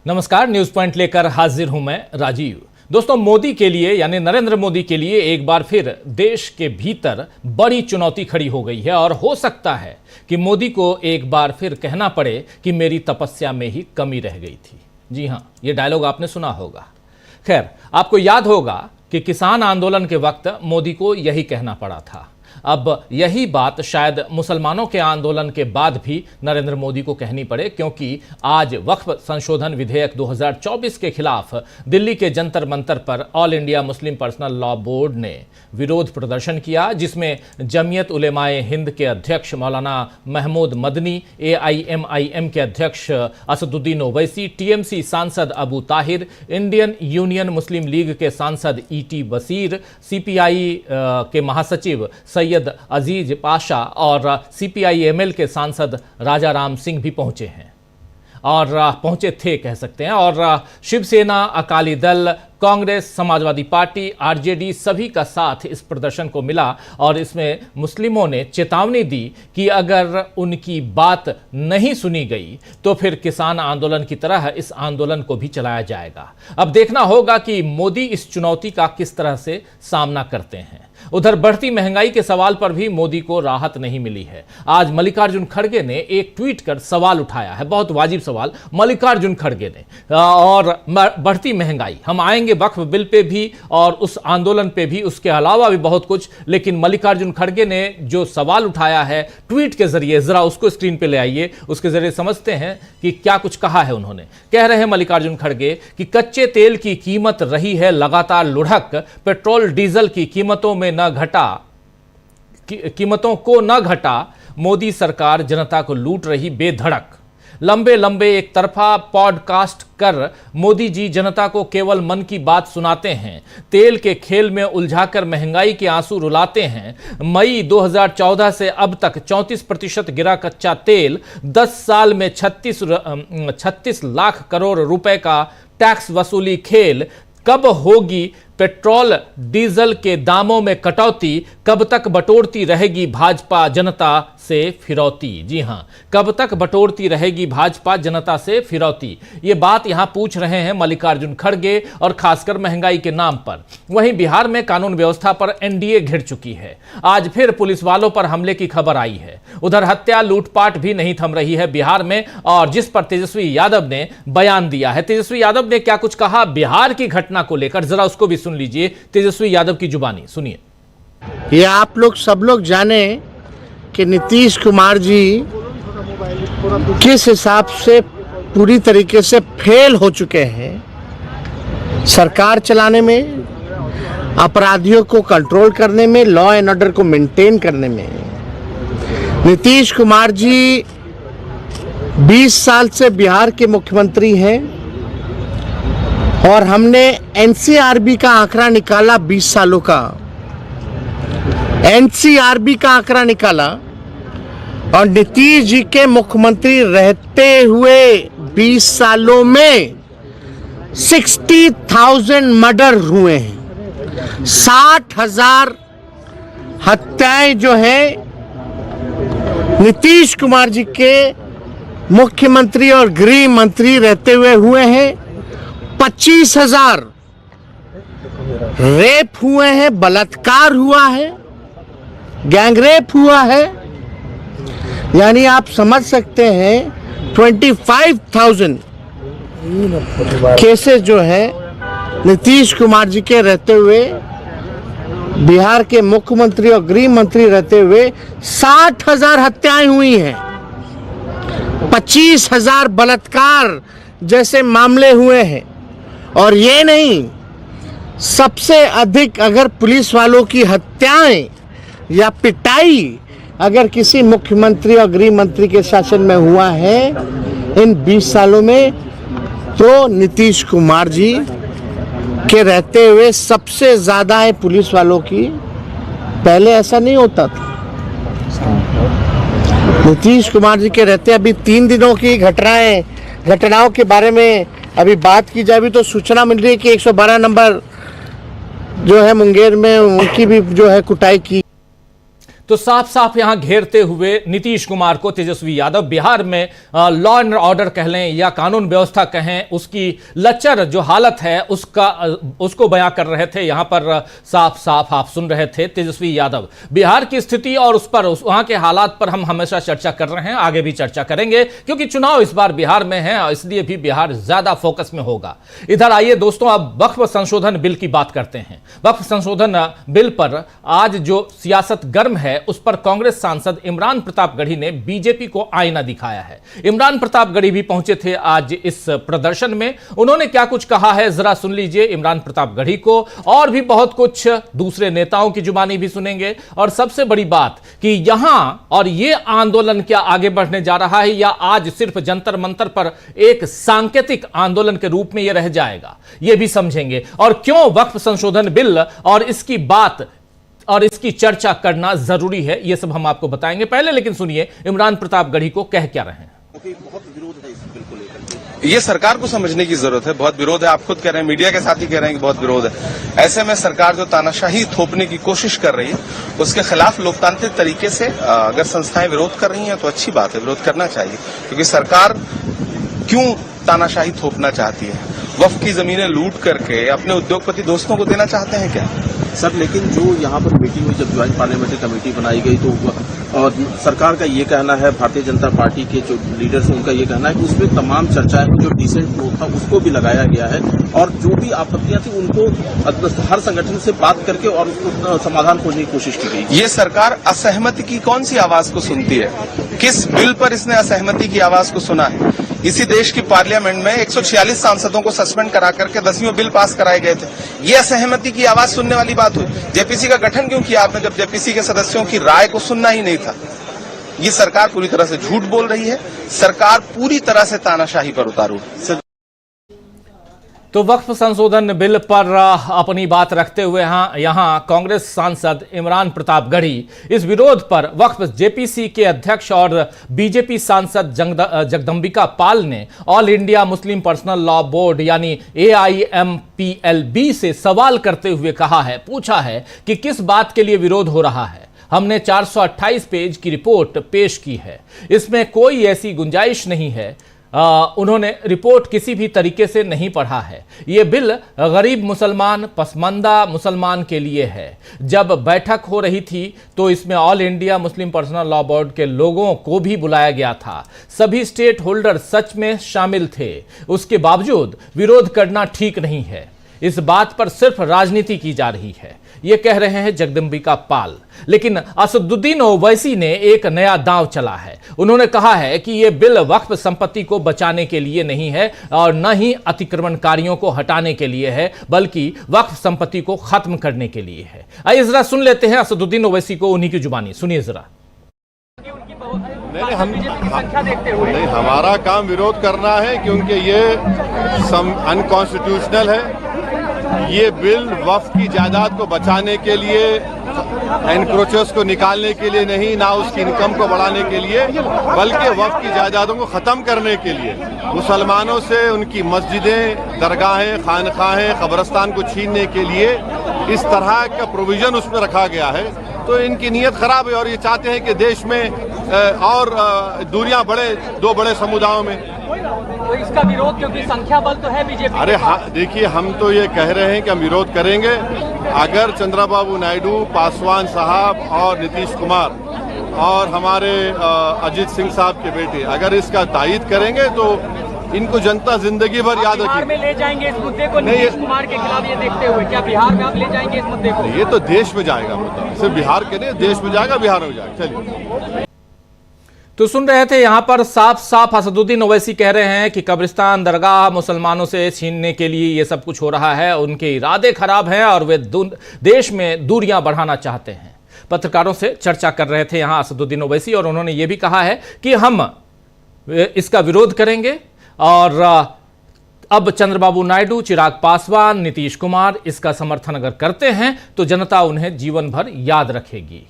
नमस्कार, news point लेकर हाजिर हूं मैं राजीव। दोस्तों, मोदी के लिए यानी नरेंद्र मोदी के लिए एक बार फिर देश के भीतर बड़ी चुनौती खड़ी हो गई है और हो सकता है कि मोदी को एक बार फिर कहना पड़े कि मेरी तपस्या में ही कमी रह गई थी। जी हां, यह डायलॉग आपने सुना होगा। खैर, आपको याद होगा कि किसान आंदोलन के वक्त मोदी को यही कहना पड़ा था। अब यही बात शायद मुसलमानों के आंदोलन के बाद भी नरेंद्र मोदी को कहनी पड़े, क्योंकि आज वक्फ संशोधन विधेयक 2024 के खिलाफ दिल्ली के जंतर मंतर पर all India Muslim personal law board ने विरोध प्रदर्शन किया, जिसमें जमीयत उलेमाए हिंद के अध्यक्ष मौलाना महमूद मदनी, AIMIM के अध्यक्ष असदुद्दीन ओवैसी, TMC सांसद अबू ताहिर, इंडियन यूनियन मुस्लिम लीग के सांसद ET वसीर, CPI के महासचिव सैयद अजीज पाशा और CPI-ML के सांसद राजा राम सिंह भी पहुंचे हैं और पहुंचे थे कह सकते हैं। और शिवसेना, अकाली दल, कांग्रेस, समाजवादी पार्टी, RJD सभी का साथ इस प्रदर्शन को मिला और इसमें मुस्लिमों ने चेतावनी दी कि अगर उनकी बात नहीं सुनी गई तो फिर किसान आंदोलन की तरह इस आंदोलन को भी चलाया जाएगा। अब देखना होगा कि मोदी इस चुनौती का किस तरह से सामना करते हैं। उधर बढ़ती महंगाई के सवाल पर भी मोदी को राहत नहीं मिली है। आज मल्लिकार्जुन खड़गे ने एक ट्वीट कर सवाल उठाया है, बहुत वाजिब सवाल मल्लिकार्जुन खड़गे ने। और बढ़ती महंगाई, हम आएंगे वक्फ बिल पे भी और उस आंदोलन पे भी, उसके अलावा भी बहुत कुछ, लेकिन मल्लिकार्जुन खड़गे ने जो सवाल उठाया है ट्वीट के जरिए, जरा उसको स्क्रीन पे ले आइए, उसके जरिए समझते हैं कि क्या कुछ कहा है उन्होंने। कह रहे हैं मल्लिकार्जुन खड़गे कि कच्चे तेल की कीमत रही है लगातार लुढ़क, पेट्रोल डीजल की कीमतों में कीमतों को न घटा, मोदी सरकार जनता को लूट रही बेधड़क। लंबे लंबे एक तरफा पॉडकास्ट कर मोदी जी जनता को केवल मन की बात सुनाते हैं, तेल के खेल में उलझाकर महंगाई के आंसू रुलाते हैं। मई 2014 से अब तक 34% गिरा कच्चा तेल, 10 साल में 36 लाख करोड़ रुपए का टैक्स वसूली खेल। कब होगी पेट्रोल डीजल के दामों में कटौती, कब तक बटोरती रहेगी भाजपा जनता से फिरौती। जी हां, कब तक बटोरती रहेगी भाजपा जनता से फिरौती, ये बात यहां पूछ रहे हैं मल्लिकार्जुन खड़गे, और खासकर महंगाई के नाम पर। वहीं बिहार में कानून व्यवस्था पर NDA घिर चुकी है। आज फिर पुलिस वालों पर हमले की खबर आई है। उधर हत्या लूटपाट भी नहीं थम रही है बिहार में, और जिस पर तेजस्वी यादव ने बयान दिया है। तेजस्वी यादव ने क्या कुछ कहा बिहार की घटना को लेकर, जरा उसको भी सुन लीजिए, तेजस्वी यादव की जुबानी सुनिए। ये आप लोग सब लोग जाने कि नीतीश कुमार जी किस हिसाब से पूरी तरीके से फेल हो चुके हैं सरकार चलाने में, अपराधियों को कंट्रोल करने में, लॉ एंड ऑर्डर को मेंटेन करने में। नीतीश कुमार जी 20 साल से बिहार के मुख्यमंत्री हैं और हमने NCRB का आंकड़ा निकाला, 20 सालों का NCRB का आंकड़ा निकाला, और नीतीश जी के मुख्यमंत्री रहते हुए 20 सालों में 60,000 मर्डर हुए हैं। 60,000 हत्याएं जो है नीतीश कुमार जी के मुख्यमंत्री और गृह मंत्री रहते हुए हुए हैं। 25,000 रेप हुए हैं, बलात्कार हुआ है, गैंगरेप हुआ है। यानी आप समझ सकते हैं 25,000 केसेस जो है नीतीश कुमार जी के रहते हुए, बिहार के मुख्यमंत्री और गृह मंत्री रहते हुए 60,000 हत्याएं हुई हैं, 25,000 बलात्कार जैसे मामले हुए हैं। और ये नहीं, सबसे अधिक अगर पुलिस वालों की हत्याएं या पिटाई अगर किसी मुख्यमंत्री और गृह मंत्री के शासन में हुआ है इन 20 सालों में, तो नीतीश कुमार जी के रहते हुए सबसे ज्यादा है पुलिस वालों की। पहले ऐसा नहीं होता था। नीतीश कुमार जी के रहते अभी 3 दिनों की घटनाओं के बारे में अभी बात की जाए तो सूचना मिल रही है कि 112 नंबर जो है मुंगेर में, उनकी भी जो है कुटाई की। तो साफ साफ यहां घेरते हुए नीतीश कुमार को तेजस्वी यादव बिहार में लॉ एंड ऑर्डर कह लें या कानून व्यवस्था कहें, उसकी लचर जो हालत है उसको बयां कर रहे थे। यहां पर साफ साफ आप सुन रहे थे तेजस्वी यादव। बिहार की स्थिति और वहां के हालात पर हम हमेशा चर्चा कर रहे हैं, आगे भी चर्चा करेंगे, क्योंकि चुनाव इस बार बिहार में है और इसलिए भी बिहार ज्यादा फोकस में होगा। इधर आइए दोस्तों, अब वक्फ संशोधन बिल की बात करते हैं। वक्फ संशोधन बिल पर आज जो सियासत गर्म है उस पर कांग्रेस सांसद इमरान प्रतापगढ़ी ने बीजेपी को आईना दिखाया है। इमरान प्रतापगढ़ी भी पहुंचे थे आज इस प्रदर्शन में। उन्होंने क्या कुछ कहा है जरा सुन लीजिए इमरान प्रतापगढ़ी को, और भी बहुत कुछ दूसरे नेताओं की जुबानी भी सुनेंगे। और सबसे बड़ी बात कि यहां और ये आंदोलन क्या आगे बढ़ने जा रहा है या आज सिर्फ जंतर मंतर पर एक सांकेतिक आंदोलन के रूप में यह रह जाएगा, यह भी समझेंगे। और क्यों वक्फ संशोधन बिल और इसकी बात और इसकी चर्चा करना जरूरी है, यह सब हम आपको बताएंगे। पहले लेकिन सुनिए इमरान प्रतापगढ़ी को कह क्या रहे हैं। बहुत विरोध है इस बिल को लेकर। ये सरकार को समझने की जरूरत है, बहुत विरोध है। आप खुद कह रहे हैं, मीडिया के साथ ही कह रहे हैं कि बहुत विरोध है। ऐसे में सरकार जो तानाशाही थोपने की कोशिश कर रही है उसके खिलाफ लोकतांत्रिक तरीके से अगर संस्थाएं विरोध कर रही हैं तो अच्छी बात है, विरोध करना चाहिए। क्योंकि सरकार क्यों तानाशाही थोपना चाहती है? वक्फ की जमीनें लूट करके अपने उद्योगपति दोस्तों को देना चाहते हैं क्या? सर, लेकिन जो यहाँ पर मीटिंग हुई, जब ज्वाइंट पार्लियामेंट्री कमेटी बनाई गई तो और सरकार का ये कहना है, भारतीय जनता पार्टी के जो लीडर्स हैं उनका ये कहना है कि उसमें तमाम चर्चाएं, जो डिसेंट वोट था उसको भी लगाया गया है और जो भी आपत्तियां थी उनको हर संगठन से बात करके और उसको समाधान खोजने की कोशिश की गई। ये सरकार असहमति की कौन सी आवाज को सुनती है? किस बिल पर इसने असहमति की आवाज को सुना है? इसी देश की पार्लियामेंट में 146 सांसदों को सस्पेंड करा करके 10वें बिल पास कराए गए थे। ये असहमति की आवाज सुनने वाली बात हुई। जेपीसी का गठन क्यों किया आपने, जब जेपीसी के सदस्यों की राय को सुनना ही नहीं था? ये सरकार पूरी तरह से झूठ बोल रही है, सरकार पूरी तरह से तानाशाही पर उतारू है। तो वक्फ संशोधन बिल पर अपनी बात रखते हुए यहां कांग्रेस सांसद इमरान प्रतापगढ़ी इस विरोध पर वक्फ जेपीसी के अध्यक्ष और बीजेपी सांसद जगदंबिका पाल ने all India Muslim personal law board यानी AIMPLB से सवाल करते हुए कहा है, पूछा है कि किस बात के लिए विरोध हो रहा है। हमने 428 पेज की रिपोर्ट पेश की है, इसमें कोई ऐसी गुंजाइश नहीं है। उन्होंने रिपोर्ट किसी भी तरीके से नहीं पढ़ा है। ये बिल गरीब मुसलमान, पसमानदा मुसलमान के लिए है। जब बैठक हो रही थी तो इसमें all India Muslim personal law board के लोगों को भी बुलाया गया था। सभी स्टेक होल्डर सच में शामिल थे। उसके बावजूद विरोध करना ठीक नहीं है। इस बात पर सिर्फ राजनीति की जा रही है, ये कह रहे हैं जगदंबिका पाल। लेकिन असदुद्दीन ओवैसी ने एक नया दांव चला है। उन्होंने कहा है कि यह बिल वक्फ संपत्ति को बचाने के लिए नहीं है और न ही अतिक्रमणकारियों को हटाने के लिए है, बल्कि वक्फ संपत्ति को खत्म करने के लिए है। आइए जरा सुन लेते हैं असदुद्दीन ओवैसी को, उन्हीं की जुबानी सुनिए जरा। नहीं, हमारा काम विरोध करना है क्योंकि ये अनकॉन्स्टिट्यूशनल है। ये बिल वक्फ की जायदाद को बचाने के लिए, एनक्रोचर्स को निकालने के लिए नहीं, ना उसकी इनकम को बढ़ाने के लिए, बल्कि वक्फ की जायदादों को खत्म करने के लिए, मुसलमानों से उनकी मस्जिदें, दरगाहें, खानखाहें, कब्रिस्तान को छीनने के लिए इस तरह का प्रोविजन उसमें रखा गया है। तो इनकी नीयत खराब है और ये चाहते हैं कि देश में और दूरियां बढ़े दो बड़े समुदायों में। तो इसका विरोध, क्योंकि संख्या बल तो है बीजेपी। अरे हाँ, देखिए, हम तो ये कह रहे हैं कि हम विरोध करेंगे अगर चंद्रबाबू नायडू, पासवान साहब और नीतीश कुमार और हमारे अजीत सिंह साहब के बेटे अगर इसका तायीद करेंगे तो इनको जनता जिंदगी भर याद रखेगी। बिहार में ले जाएंगे इस मुद्दे को नीतीश कुमार के खिलाफ ये देखते हुए, क्या बिहार में आप ले जाएंगे इस मुद्दे को? ये तो देश में जाएगा मुद्दा, सिर्फ बिहार के नहीं, देश में जाएगा, बिहार में जाएगा। चलिए, तो सुन रहे थे यहां पर साफ साफ असदुद्दीन ओवैसी कह रहे हैं कि कब्रिस्तान, दरगाह मुसलमानों से छीनने के लिए ये सब कुछ हो रहा है। उनके इरादे खराब हैं और वे देश में दूरियां बढ़ाना चाहते हैं। पत्रकारों से चर्चा कर रहे थे यहां असदुद्दीन ओवैसी और उन्होंने ये भी कहा है कि हम इसका विरोध करेंगे और अब चंद्रबाबू नायडू, चिराग पासवान, नीतीश कुमार इसका समर्थन अगर करते हैं तो जनता उन्हें जीवन भर याद रखेगी।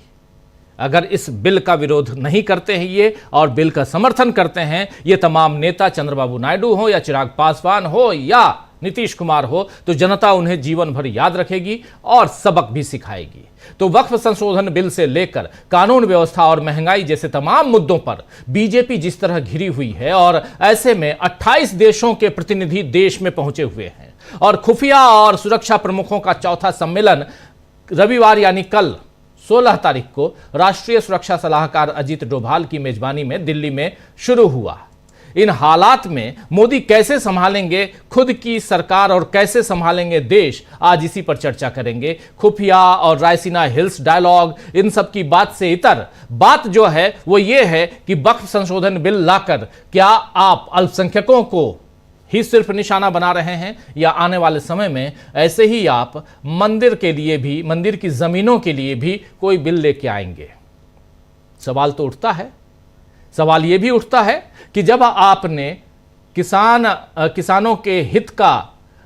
अगर इस बिल का विरोध नहीं करते हैं ये और बिल का समर्थन करते हैं ये तमाम नेता, चंद्रबाबू नायडू हो या चिराग पासवान हो या नीतीश कुमार हो तो जनता उन्हें जीवन भर याद रखेगी और सबक भी सिखाएगी। तो वक्फ संशोधन बिल से लेकर कानून व्यवस्था और महंगाई जैसे तमाम मुद्दों पर बीजेपी जिस तरह घिरी हुई है, और ऐसे में 28 देशों के प्रतिनिधि देश में पहुंचे हुए हैं और खुफिया और सुरक्षा प्रमुखों का चौथा सम्मेलन रविवार यानी कल 16 तारीख को राष्ट्रीय सुरक्षा सलाहकार अजीत डोभाल की मेजबानी में दिल्ली में शुरू हुआ। इन हालात में मोदी कैसे संभालेंगे खुद की सरकार और कैसे संभालेंगे देश, आज इसी पर चर्चा करेंगे। खुफिया और रायसीना हिल्स डायलॉग, इन सब की बात से इतर बात जो है वो ये है कि वक्फ संशोधन बिल लाकर क्या आप अल्पसंख्यकों को ही सिर्फ निशाना बना रहे हैं, या आने वाले समय में ऐसे ही आप मंदिर के लिए भी, मंदिर की जमीनों के लिए भी कोई बिल लेके आएंगे? सवाल तो उठता है। सवाल यह भी उठता है कि जब आपने किसानों के हित का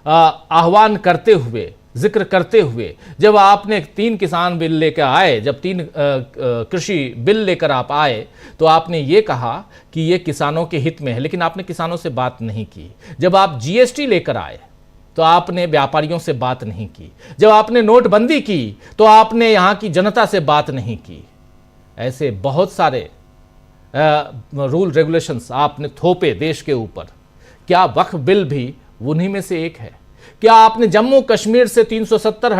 आह्वान करते हुए, जिक्र करते हुए, जब आपने 3 किसान बिल लेकर आए, जब 3 कृषि बिल लेकर आप आए, तो आपने ये कहा कि ये किसानों के हित में है, लेकिन आपने किसानों से बात नहीं की। जब आप जीएसटी लेकर आए तो आपने व्यापारियों से बात नहीं की। जब आपने नोटबंदी की तो आपने यहां की जनता से बात नहीं की। ऐसे बहुत सारे रूल रेगुलेशंस आपने थोपे देश के ऊपर। क्या वक्फ बिल भी उन्हीं में से एक है? क्या आपने जम्मू कश्मीर से 370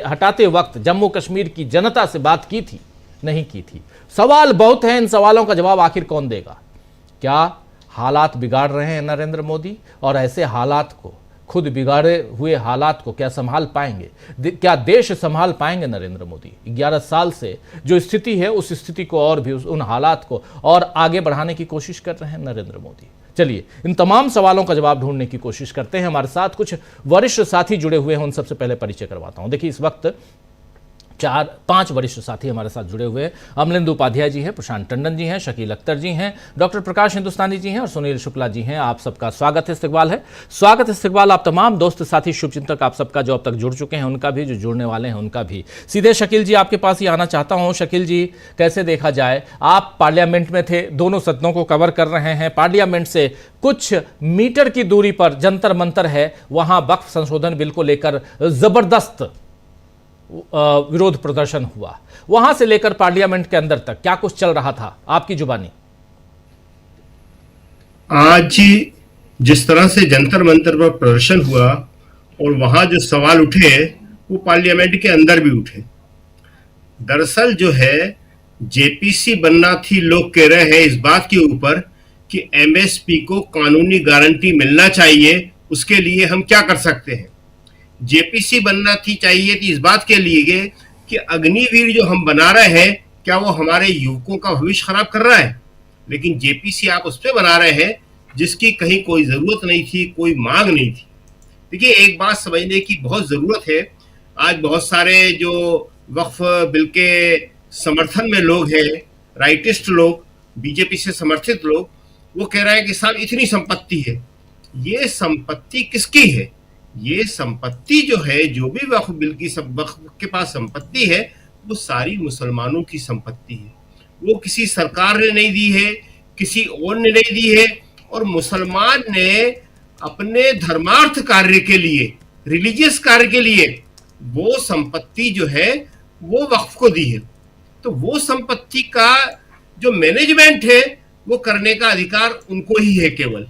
हटाते वक्त जम्मू कश्मीर की जनता से बात की थी? नहीं की थी। सवाल बहुत हैं, इन सवालों का जवाब आखिर कौन देगा? क्या हालात बिगाड़ रहे हैं नरेंद्र मोदी, और ऐसे हालात को, खुद बिगाड़े हुए हालात को क्या संभाल पाएंगे? क्या देश संभाल पाएंगे नरेंद्र मोदी? 11 साल से जो स्थिति है उस स्थिति को और भी, उन हालात को और आगे बढ़ाने की कोशिश कर रहे हैं नरेंद्र मोदी। चलिए इन तमाम सवालों का जवाब ढूंढने की कोशिश करते हैं। हमारे साथ कुछ वरिष्ठ साथी जुड़े हुए हैं, उन सबसे पहले परिचय करवाता हूं। देखिए इस वक्त 4-5 वरिष्ठ साथी हमारे साथ जुड़े हुए हैं। अमलेंदु उपाध्याय जी हैं, प्रशांत टंडन जी हैं, शकील अख्तर जी हैं, डॉक्टर प्रकाश हिंदुस्तानी जी हैं और सुनील शुक्ला जी हैं। आप सबका स्वागत है, इस्तकबाल है। स्वागत इस्तकबाल आप तमाम दोस्त साथी शुभचिंतक आप सबका, जो अब तक जुड़ चुके हैं उनका भी, जो जुड़ने वाले हैं उनका भी। सीधे शकील जी आपके पास ही आना चाहता हूं। शकील जी, कैसे देखा जाए, आप पार्लियामेंट में थे, दोनों सदनों को कवर कर रहे हैं। पार्लियामेंट से कुछ मीटर की दूरी पर जंतर मंतर है, वहां वक्फ संशोधन बिल को लेकर जबरदस्त विरोध प्रदर्शन हुआ। वहां से लेकर पार्लियामेंट के अंदर तक क्या कुछ चल रहा था, आपकी जुबानी? आज जिस तरह से जंतर मंतर पर प्रदर्शन हुआ और वहां जो सवाल उठे वो पार्लियामेंट के अंदर भी उठे। दरअसल जो है जेपीसी बनना थी, लोग कह रहे हैं इस बात के ऊपर कि एमएसपी को कानूनी गारंटी मिलना चाहिए, उसके लिए हम क्या कर सकते हैं। जेपीसी बनना थी, चाहिए थी इस बात के लिए कि अग्निवीर जो हम बना रहे हैं क्या वो हमारे युवकों का भविष्य खराब कर रहा है। लेकिन जेपीसी आप उस पर बना रहे हैं जिसकी कहीं कोई जरूरत नहीं थी, कोई मांग नहीं थी। देखिए एक बात समझने की बहुत जरूरत है। आज बहुत सारे जो वक्फ बिल के समर्थन में लोग हैं, राइटिस्ट लोग, बीजेपी से समर्थित लोग, वो कह रहे हैं कि साहब इतनी संपत्ति है। ये संपत्ति किसकी है? ये संपत्ति जो है, जो भी वक्फ बिल की वक्फ के पास संपत्ति है, वो सारी मुसलमानों की संपत्ति है। वो किसी सरकार ने नहीं दी है, किसी और ने नहीं दी है, और मुसलमान ने अपने धर्मार्थ कार्य के लिए, रिलीजियस कार्य के लिए वो संपत्ति जो है वो वक्फ को दी है। तो वो संपत्ति का जो मैनेजमेंट है वो करने का अधिकार उनको ही है केवल।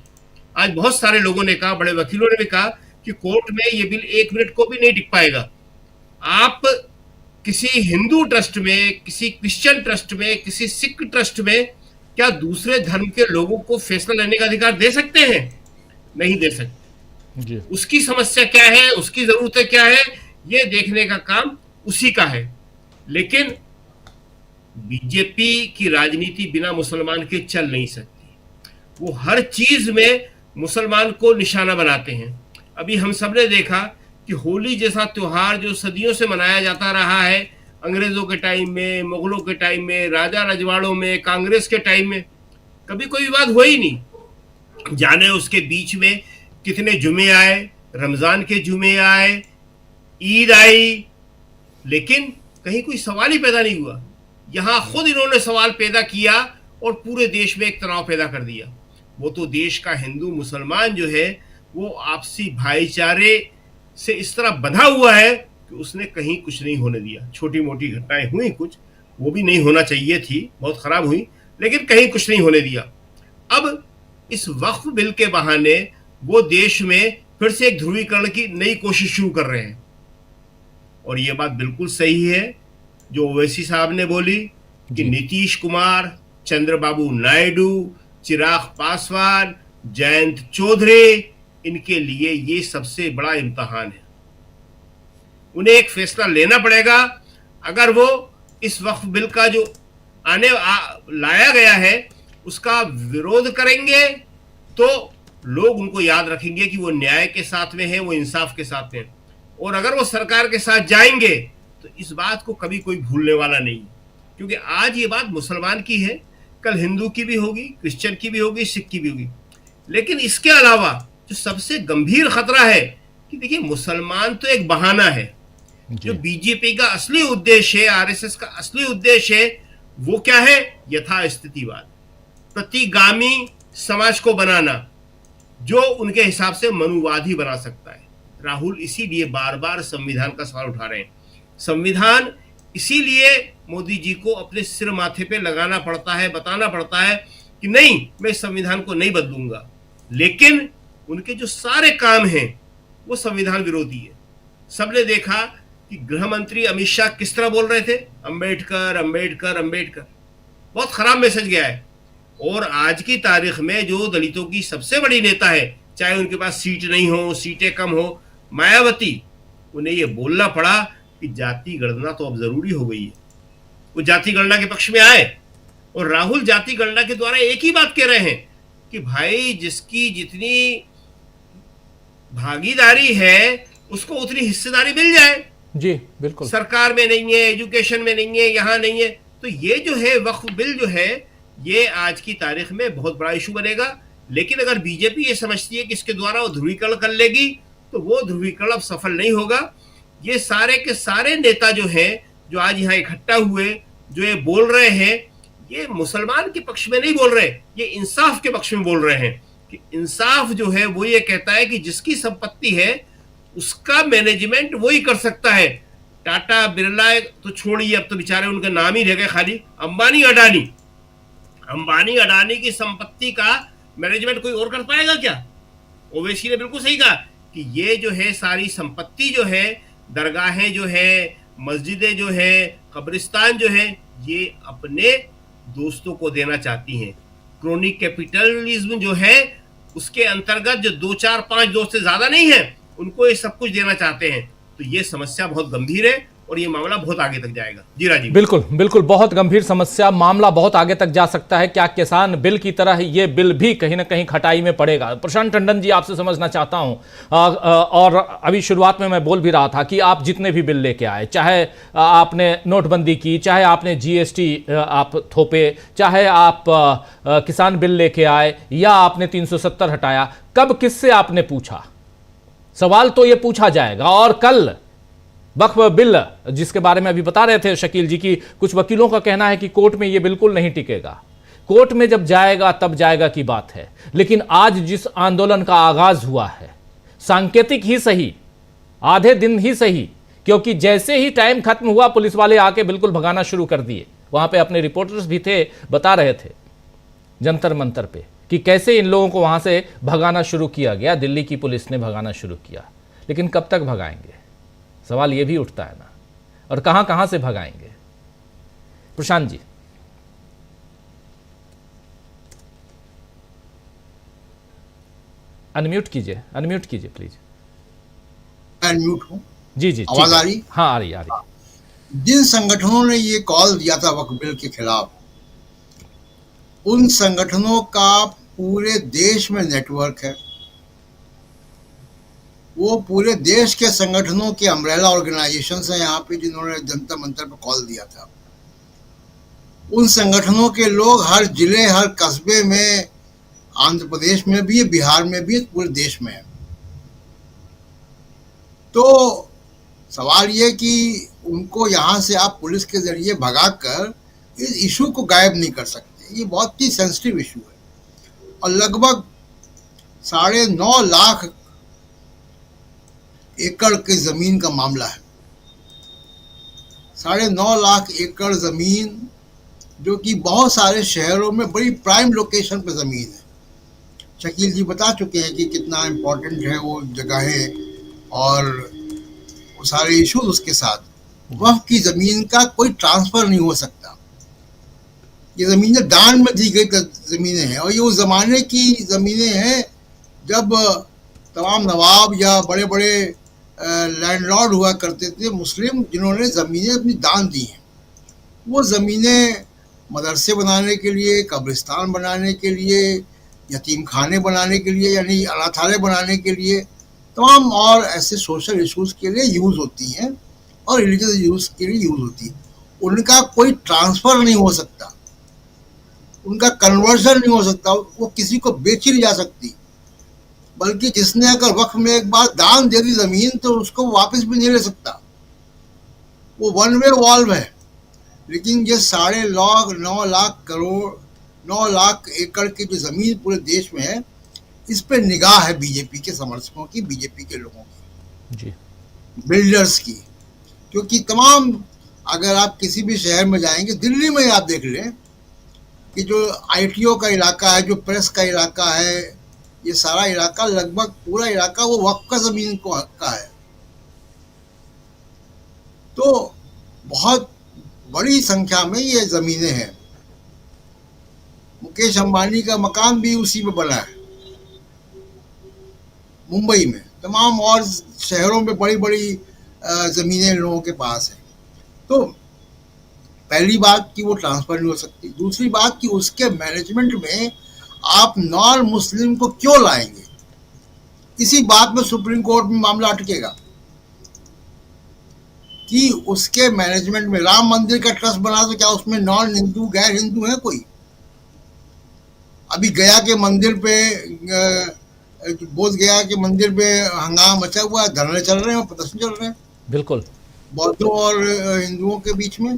आज बहुत सारे लोगों ने कहा, बड़े वकीलों ने भी कहा कि कोर्ट में ये बिल 1 मिनट को भी नहीं टिक पाएगा। आप किसी हिंदू ट्रस्ट में, किसी क्रिश्चियन ट्रस्ट में, किसी सिख ट्रस्ट में क्या दूसरे धर्म के लोगों को फैसला लेने का अधिकार दे सकते हैं? नहीं दे सकते। उसकी समस्या क्या है, उसकी जरूरतें क्या है, ये देखने का काम उसी का है। लेकिन बीजेपी की राजनीति बिना मुसलमान के चल नहीं सकती। वो हर चीज में मुसलमान को निशाना बनाते हैं। अभी हम सब ने देखा कि होली जैसा त्योहार जो सदियों से मनाया जाता रहा है, अंग्रेजों के टाइम में, मुगलों के टाइम में, राजा रजवाड़ों में, कांग्रेस के टाइम में, कभी कोई विवाद हुआ ही नहीं। जाने उसके बीच में कितने जुमे आए, रमजान के जुमे आए, ईद आई, लेकिन कहीं कोई सवाल ही पैदा नहीं हुआ। यहां खुद इन्होंने सवाल पैदा किया और पूरे देश में एक तनाव पैदा कर दिया। वो तो देश का हिंदू मुसलमान जो है वो आपसी भाईचारे से इस तरह बंधा हुआ है कि उसने कहीं कुछ नहीं होने दिया। छोटी मोटी घटनाएं हुई कुछ, वो भी नहीं होना चाहिए थी, बहुत खराब हुई, लेकिन कहीं कुछ नहीं होने दिया। अब इस वक्फ बिल के बहाने वो देश में फिर से एक ध्रुवीकरण की नई कोशिश शुरू कर रहे हैं। और ये बात बिल्कुल सही है जो ओवैसी साहब ने बोली कि नीतीश कुमार, चंद्रबाबू नायडू, चिराग पासवान, जयंत चौधरी, इनके लिए ये सबसे बड़ा इम्तिहान है। उन्हें एक फैसला लेना पड़ेगा। अगर वो इस वक्फ बिल का जो लाया गया है उसका विरोध करेंगे तो लोग उनको याद रखेंगे कि वो न्याय के साथ में है, वो इंसाफ के साथ में। और अगर वो सरकार के साथ जाएंगे तो इस बात को कभी कोई भूलने वाला नहीं, क्योंकि आज ये बात मुसलमान की है, कल हिंदू की भी होगी, क्रिश्चियन की भी होगी, सिख की भी होगी। लेकिन इसके अलावा जो सबसे गंभीर खतरा है कि देखिए, मुसलमान तो एक बहाना है। जो बीजेपी का असली उद्देश्य है, आरएसएस का असली उद्देश्य है, वो क्या है? यथास्थितिवाद, प्रतिगामी समाज को बनाना जो उनके हिसाब से मनुवादी बना सकता है। राहुल इसीलिए बार बार संविधान का सवाल उठा रहे हैं। संविधान इसीलिए मोदी जी को अपने सिर माथे पे लगाना पड़ता है, बताना पड़ता है कि नहीं, मैं संविधान को नहीं बदलूंगा। लेकिन उनके जो सारे काम हैं वो संविधान विरोधी है। सबने देखा कि गृह मंत्री अमित शाह किस तरह बोल रहे थे, अंबेडकर अंबेडकर अंबेडकर। बहुत खराब मैसेज गया है। और आज की तारीख में जो दलितों की सबसे बड़ी नेता है, चाहे उनके पास सीट नहीं हो, सीटें कम हो, मायावती, उन्हें यह बोलना पड़ा कि जाति गणना तो अब जरूरी हो गई है। वो जाति गणना के पक्ष में आए और राहुल जाति गणना के द्वारा एक ही बात कह रहे हैं कि भाई जिसकी जितनी भागीदारी है उसको उतनी हिस्सेदारी मिल जाए। जी बिल्कुल। सरकार में नहीं है, एजुकेशन में नहीं है, यहां नहीं है। तो ये जो है वक्फ बिल जो है ये आज की तारीख में बहुत बड़ा इशू बनेगा। लेकिन अगर बीजेपी ये समझती है कि इसके द्वारा वो ध्रुवीकरण कर लेगी तो वो ध्रुवीकरण अब सफल नहीं होगा। ये सारे के सारे नेता जो हैं, जो आज यहाँ इकट्ठा हुए, जो ये बोल रहे हैं, ये मुसलमान के पक्ष में नहीं बोल रहे, ये इंसाफ के पक्ष में बोल रहे हैं कि इंसाफ जो है वो ये कहता है कि जिसकी संपत्ति है उसका मैनेजमेंट वही कर सकता है। टाटा बिरला तो छोड़िए, अब तो बेचारे उनका नाम ही रह गए खाली, अंबानी अडानी की संपत्ति का मैनेजमेंट कोई और कर पाएगा क्या? ओवैसी ने बिल्कुल सही कहा कि ये जो है सारी संपत्ति जो है, दरगाहें जो है, मस्जिदें जो है, कब्रिस्तान जो है, ये अपने दोस्तों को देना चाहती हैं। क्रोनी कैपिटलिज्म जो है उसके अंतर्गत जो 2 4 5 दोस्त से ज्यादा नहीं है उनको ये सब कुछ देना चाहते हैं। तो ये समस्या बहुत गंभीर है और ये मामला बहुत आगे तक जाएगा। जी राजीव। बिल्कुल बिल्कुल, बहुत गंभीर समस्या, मामला बहुत आगे तक जा सकता है। क्या किसान बिल की तरह ये बिल भी कहीं ना कहीं खटाई में पड़ेगा? प्रशांत टंडन जी, आपसे समझना चाहता हूं, और अभी शुरुआत में मैं बोल भी रहा था कि आप जितने भी बिल लेके आए, चाहे आपने नोटबंदी की, चाहे आपने जीएसटी आप थोपे, चाहे आप किसान बिल लेके आए, या आपने 370 हटाया, कब किससे आपने पूछा? सवाल तो ये पूछा जाएगा। और कल वक्फ बिल जिसके बारे में अभी बता रहे थे शकील जी की, कुछ वकीलों का कहना है कि कोर्ट में ये बिल्कुल नहीं टिकेगा। कोर्ट में जब जाएगा तब जाएगा की बात है। लेकिन आज जिस आंदोलन का आगाज हुआ है, सांकेतिक ही सही, आधे दिन ही सही, क्योंकि जैसे ही टाइम खत्म हुआ पुलिस वाले आके बिल्कुल भगाना शुरू कर दिए। वहां पे अपने रिपोर्टर्स भी थे, बता रहे थे जंतर मंतर पे कि कैसे इन लोगों को वहां से भगाना शुरू किया गया, दिल्ली की पुलिस ने भगाना शुरू किया। लेकिन कब तक भगाएंगे, सवाल ये भी उठता है ना, और कहां कहां से भगाएंगे? प्रशांत जी। अनम्यूट कीजिए प्लीज। अनम्यूट हूं। जी जी, आवाज आ रही? हाँ आ रही। जिन संगठनों ने ये कॉल दिया था वक्फ बिल के खिलाफ, उन संगठनों का पूरे देश में नेटवर्क है। वो पूरे देश के संगठनों के अम्ब्रेला ऑर्गेनाइजेशंस हैं यहाँ पे, जिन्होंने जंतर मंतर पर कॉल दिया था। उन संगठनों के लोग हर जिले, हर कस्बे में, आंध्र प्रदेश में भी है, बिहार में भी है, पूरे देश में है। तो सवाल ये कि उनको यहाँ से आप पुलिस के जरिए भगाकर इस इशू को गायब नहीं कर सकते। ये बहुत ही सेंसिटिव इशू है और लगभग 9.5 लाख एकड़ की जमीन का मामला है। 9.5 लाख एकड़ जमीन, जो कि बहुत सारे शहरों में बड़ी प्राइम लोकेशन पे जमीन है। शकील जी बता चुके हैं कि कितना इम्पोर्टेंट है वो जगहें और वो सारे इश्यूज उसके साथ। वक्फ की जमीन का कोई ट्रांसफर नहीं हो सकता। ये जमीनें दान में दी गई जमीनें हैं और ये उस जमाने की जमीनें हैं जब तमाम नवाब या बड़े बड़े लैंडलॉर्ड हुआ करते थे मुस्लिम, जिन्होंने ज़मीनें अपनी दान दी हैं। वो ज़मीनें मदरसे बनाने के लिए, कब्रिस्तान बनाने के लिए, यतीम खाने बनाने के लिए, यानी अनाथालय बनाने के लिए, तमाम और ऐसे सोशल इश्यूज़ के लिए यूज़ होती हैं और रिलीजियस यूज़ के लिए यूज़ होती है। उनका कोई ट्रांसफ़र नहीं हो सकता, उनका कन्वर्जन नहीं हो सकता, वो किसी को बेची नहीं जा सकती। बल्कि जिसने अगर वक्फ में एक बार दान दे दी जमीन तो उसको वापस भी नहीं ले सकता, वो वन वे वॉल्व है। लेकिन ये 9.5 लाख करोड़ 9 लाख एकड़ की जो जमीन पूरे देश में है, इस पे निगाह है बीजेपी के समर्थकों की, बीजेपी के लोगों की जी, बिल्डर्स की। क्योंकि तमाम, अगर आप किसी भी शहर में जाएंगे, दिल्ली में आप देख लें कि जो आईटीओ का इलाका है, जो प्रेस का इलाका है, ये सारा इलाका, लगभग पूरा इलाका वो वक्फ का जमीन का है। तो बहुत बड़ी संख्या में ये जमीनें हैं। मुकेश अंबानी का मकान भी उसी में बना है, मुंबई में। तमाम और शहरों में बड़ी बड़ी जमीनें लोगों के पास है। तो पहली बात कि वो ट्रांसफर नहीं हो सकती। दूसरी बात कि उसके मैनेजमेंट में आप नॉन मुस्लिम को क्यों लाएंगे? इसी बात में सुप्रीम कोर्ट में मामला अटकेगा कि उसके मैनेजमेंट में राम मंदिर का ट्रस्ट बना तो क्या उसमें नॉन हिंदू, गैर हिंदू है कोई? अभी गया के मंदिर पे, बोध गया के मंदिर पे हंगामा मचा हुआ है, धरने चल रहे हैं, प्रदर्शन चल रहे हैं बिल्कुल, बौद्धों और हिंदुओं के बीच में।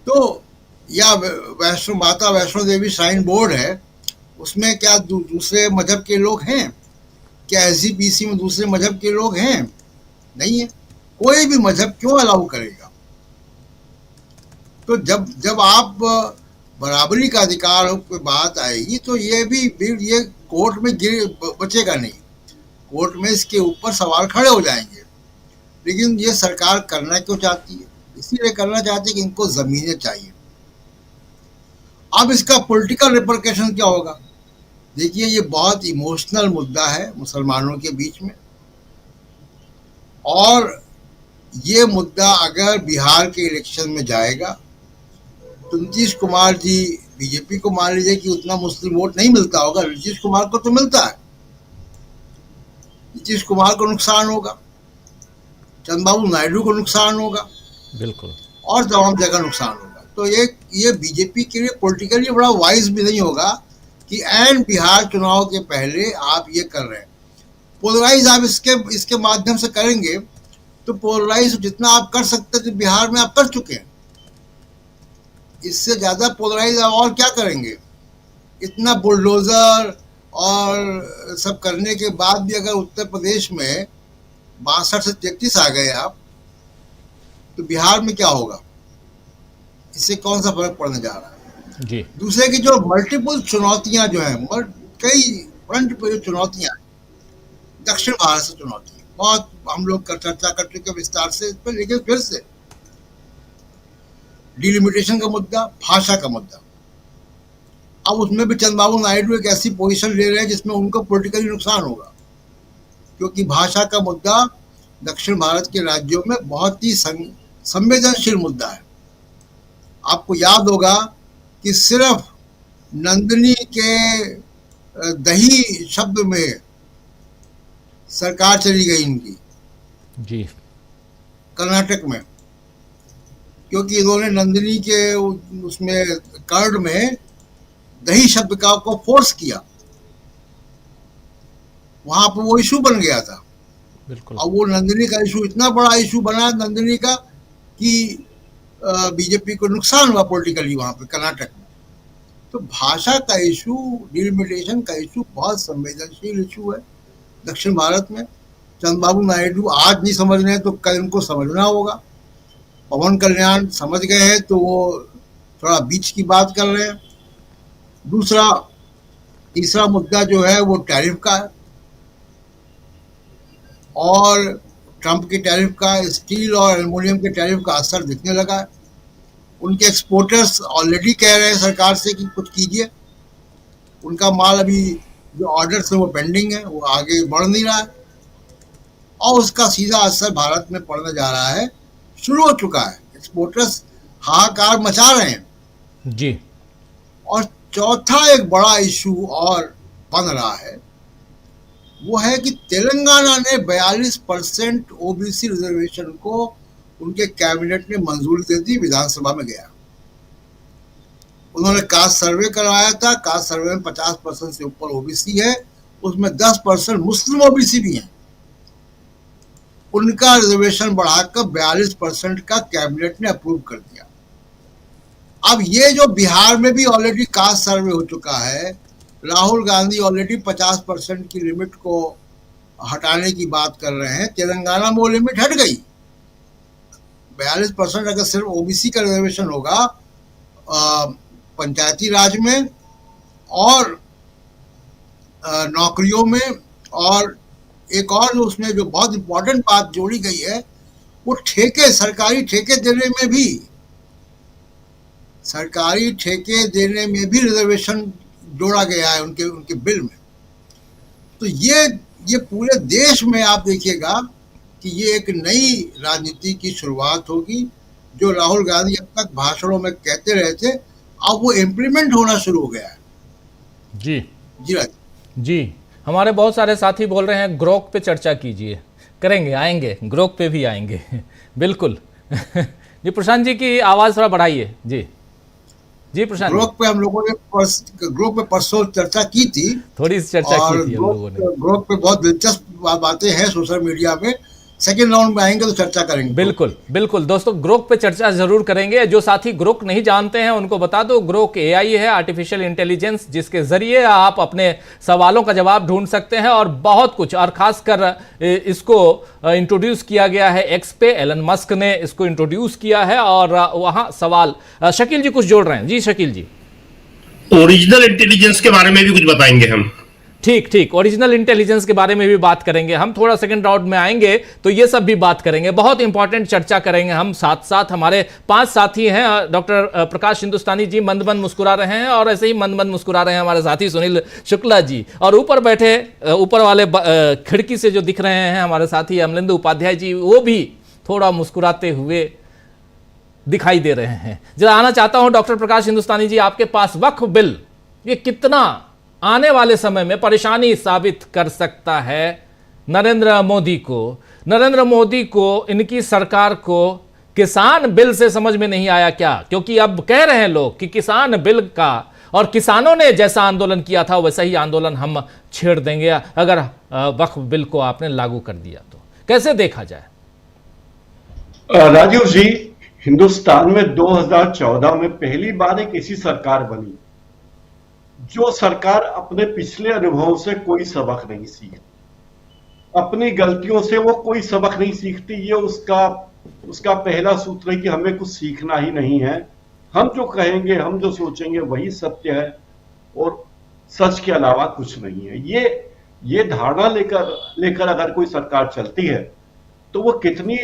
तो या वैष्णो देवी श्राइन बोर्ड है, उसमें क्या दूसरे मजहब के लोग हैं? क्या एसजीपीसी में दूसरे मजहब के लोग हैं? नहीं है। कोई भी मजहब क्यों अलाउ करेगा? तो जब आप बराबरी का अधिकार पे बात आएगी तो ये कोर्ट में बचेगा नहीं, कोर्ट में इसके ऊपर सवाल खड़े हो जाएंगे। लेकिन ये सरकार करना क्यों चाहती है? इसीलिए करना चाहती है कि इनको जमीनें चाहिए। अब इसका पॉलिटिकल रिपरकशन क्या होगा? देखिए, ये बहुत इमोशनल मुद्दा है मुसलमानों के बीच में, और ये मुद्दा अगर बिहार के इलेक्शन में जाएगा तो नीतीश कुमार जी, बीजेपी को मान लीजिए कि उतना मुस्लिम वोट नहीं मिलता होगा, नीतीश कुमार को तो मिलता है, नीतीश कुमार को नुकसान होगा, चंद्रबाबू नायडू को नुकसान होगा, बिल्कुल, और तमाम जगह नुकसान होगा। तो ये बीजेपी के लिए पॉलिटिकली बड़ा वाइज भी नहीं होगा कि एंड बिहार चुनाव के पहले आप ये कर रहे हैं। पोलराइज आप इसके माध्यम से करेंगे तो पोलराइज जितना आप कर सकते थे बिहार में आप कर चुके हैं। इससे ज्यादा पोलराइज आप और क्या करेंगे? इतना बुलडोजर और सब करने के बाद भी अगर उत्तर प्रदेश में 62 से 33 आ गए आप, तो बिहार में क्या होगा? इससे कौन सा फर्क पड़ने जा रहा है? जी, दूसरे की जो मल्टीपल चुनौतियां जो हैं, कई फ्रंट पे जो चुनौतियां हैं, दक्षिण भारत से चुनौती बहुत हम लोग चर्चा कर चुके विस्तार से इस पर। लेकिन फिर से डिलिमिटेशन का मुद्दा, भाषा का मुद्दा, अब उसमें भी चंद्रबाबू नायडू एक ऐसी पोजीशन ले रहे हैं जिसमें उनको पॉलिटिकली नुकसान होगा, क्योंकि भाषा का मुद्दा दक्षिण भारत के राज्यों में बहुत ही संवेदनशील मुद्दा है। आपको याद होगा कि सिर्फ नंदिनी के दही शब्द में सरकार चली गई इनकी जी, कर्नाटक में, क्योंकि इन्होंने नंदिनी के उसमें कर्ड में दही शब्द को फोर्स किया। वहां पर वो इशू बन गया था। बिल्कुल, और वो नंदिनी का इशू इतना बड़ा इशू बना नंदिनी का कि बीजेपी को नुकसान हुआ पॉलिटिकली वहां पे कर्नाटक में। तो भाषा का इशू, डिलिमिटेशन का इशू बहुत संवेदनशील इशू है दक्षिण भारत में, चंद्रबाबू नायडू आज नहीं समझ रहे हैं तो कल इनको समझना होगा। पवन कल्याण समझ गए हैं तो वो थोड़ा बीच की बात कर रहे हैं। तीसरा मुद्दा जो है वो टैरिफ का है, और ट्रंप के टैरिफ का स्टील और एल्युमिनियम के टैरिफ का असर दिखने लगा है। उनके एक्सपोर्टर्स ऑलरेडी कह रहे हैं सरकार से कि कुछ कीजिए। उनका माल अभी जो ऑर्डर्स है वो पेंडिंग है, वो आगे बढ़ नहीं रहा है, और उसका सीधा असर भारत में पड़ने जा रहा है, शुरू हो चुका है। एक्सपोर्टर्स हाहाकार मचा रहे हैं जी। और चौथा एक बड़ा इशू और बन रहा है, वो है कि तेलंगाना ने 42% ओबीसी रिजर्वेशन को उनके कैबिनेट ने मंजूरी दे दी, विधानसभा में गया। उन्होंने कास्ट सर्वे करवाया था, कास्ट सर्वे में 50% से ऊपर ओबीसी है, उसमें 10% मुस्लिम ओबीसी भी हैं। उनका रिजर्वेशन बढ़ाकर 42% का कैबिनेट ने अप्रूव कर दिया। अब ये जो बिहार में भी ऑलरेडी कास्ट सर्वे हो चुका है, राहुल गांधी ऑलरेडी 50% की लिमिट को हटाने की बात कर रहे हैं, तेलंगाना में वो लिमिट हट गई। 42% अगर सिर्फ ओबीसी का रिजर्वेशन होगा पंचायती राज में और नौकरियों में, और एक और जो उसमें जो बहुत इंपॉर्टेंट बात जोड़ी गई है वो सरकारी ठेके देने में भी रिजर्वेशन जोड़ा गया है उनके बिल में। तो ये पूरे देश में आप देखिएगा कि ये एक नई राजनीति की शुरुआत होगी। जो राहुल गांधी अब तक भाषणों में कहते रहे थे, अब वो इम्प्लीमेंट होना शुरू हो गया है। जी जी, हमारे बहुत सारे साथी बोल रहे हैं ग्रोक पे चर्चा कीजिए। करेंगे, आएंगे, ग्रोक पे भी आएंगे बिल्कुल जी प्रशांत जी की आवाज़ थोड़ा बढ़ाइए। जी प्रशांत, ग्रोक पे हम लोगों ने परसों चर्चा की थी, थोड़ी सी चर्चा की थी हम लोगों ने। ग्रोक पे बहुत दिलचस्प बातें हैं सोशल मीडिया में। सेकेंड राउंड में आएंगे तो चर्चा करेंगे। बिल्कुल दोस्तों, ग्रोक पे चर्चा जरूर करेंगे। जो साथी ग्रोक नहीं जानते हैं उनको बता दो, ग्रोक एआई है, आर्टिफिशियल इंटेलिजेंस, जिसके जरिए आप अपने सवालों का जवाब ढूंढ सकते हैं और बहुत कुछ। और खासकर इसको इंट्रोड्यूस किया गया है एक्स पे, एलन मस्क ने इसको इंट्रोड्यूस किया है, और वहां सवाल शकील जी कुछ जोड़ रहे हैं। जी शकील जी, ओरिजिनल इंटेलिजेंस के बारे में भी कुछ बताएंगे हम। ठीक, ओरिजिनल इंटेलिजेंस के बारे में भी बात करेंगे हम। थोड़ा सेकंड राउंड में आएंगे तो ये सब भी बात करेंगे, बहुत इंपॉर्टेंट चर्चा करेंगे हम। साथ हमारे 5 साथी हैं। डॉक्टर प्रकाश हिंदुस्तानी जी मंद मुस्कुरा रहे हैं, और ऐसे ही मंद मुस्कुरा रहे हैं हमारे साथी सुनील शुक्ला जी। और ऊपर बैठे, ऊपर वाले खिड़की से जो दिख रहे हैं हमारे साथी अमलिंदु उपाध्याय जी, वो भी थोड़ा मुस्कुराते हुए दिखाई दे रहे हैं। जरा आना चाहता हूं डॉक्टर प्रकाश हिंदुस्तानी जी आपके पास, वक्फ बिल ये कितना आने वाले समय में परेशानी साबित कर सकता है नरेंद्र मोदी को, इनकी सरकार को? किसान बिल से समझ में नहीं आया क्या? क्योंकि अब कह रहे हैं लोग कि किसान बिल का, और किसानों ने जैसा आंदोलन किया था वैसा ही आंदोलन हम छेड़ देंगे अगर वक्फ बिल को आपने लागू कर दिया तो। कैसे देखा जाए? राजीव जी, हिंदुस्तान में 2014 में पहली बार एक ऐसी सरकार बनी जो सरकार अपने पिछले अनुभवों से कोई सबक नहीं सीखती, अपनी गलतियों से वो कोई सबक नहीं सीखती। ये उसका पहला सूत्र है कि हमें कुछ सीखना ही नहीं है, हम जो कहेंगे, हम जो सोचेंगे वही सत्य है, और सच के अलावा कुछ नहीं है। ये धारणा लेकर अगर कोई सरकार चलती है तो वो कितनी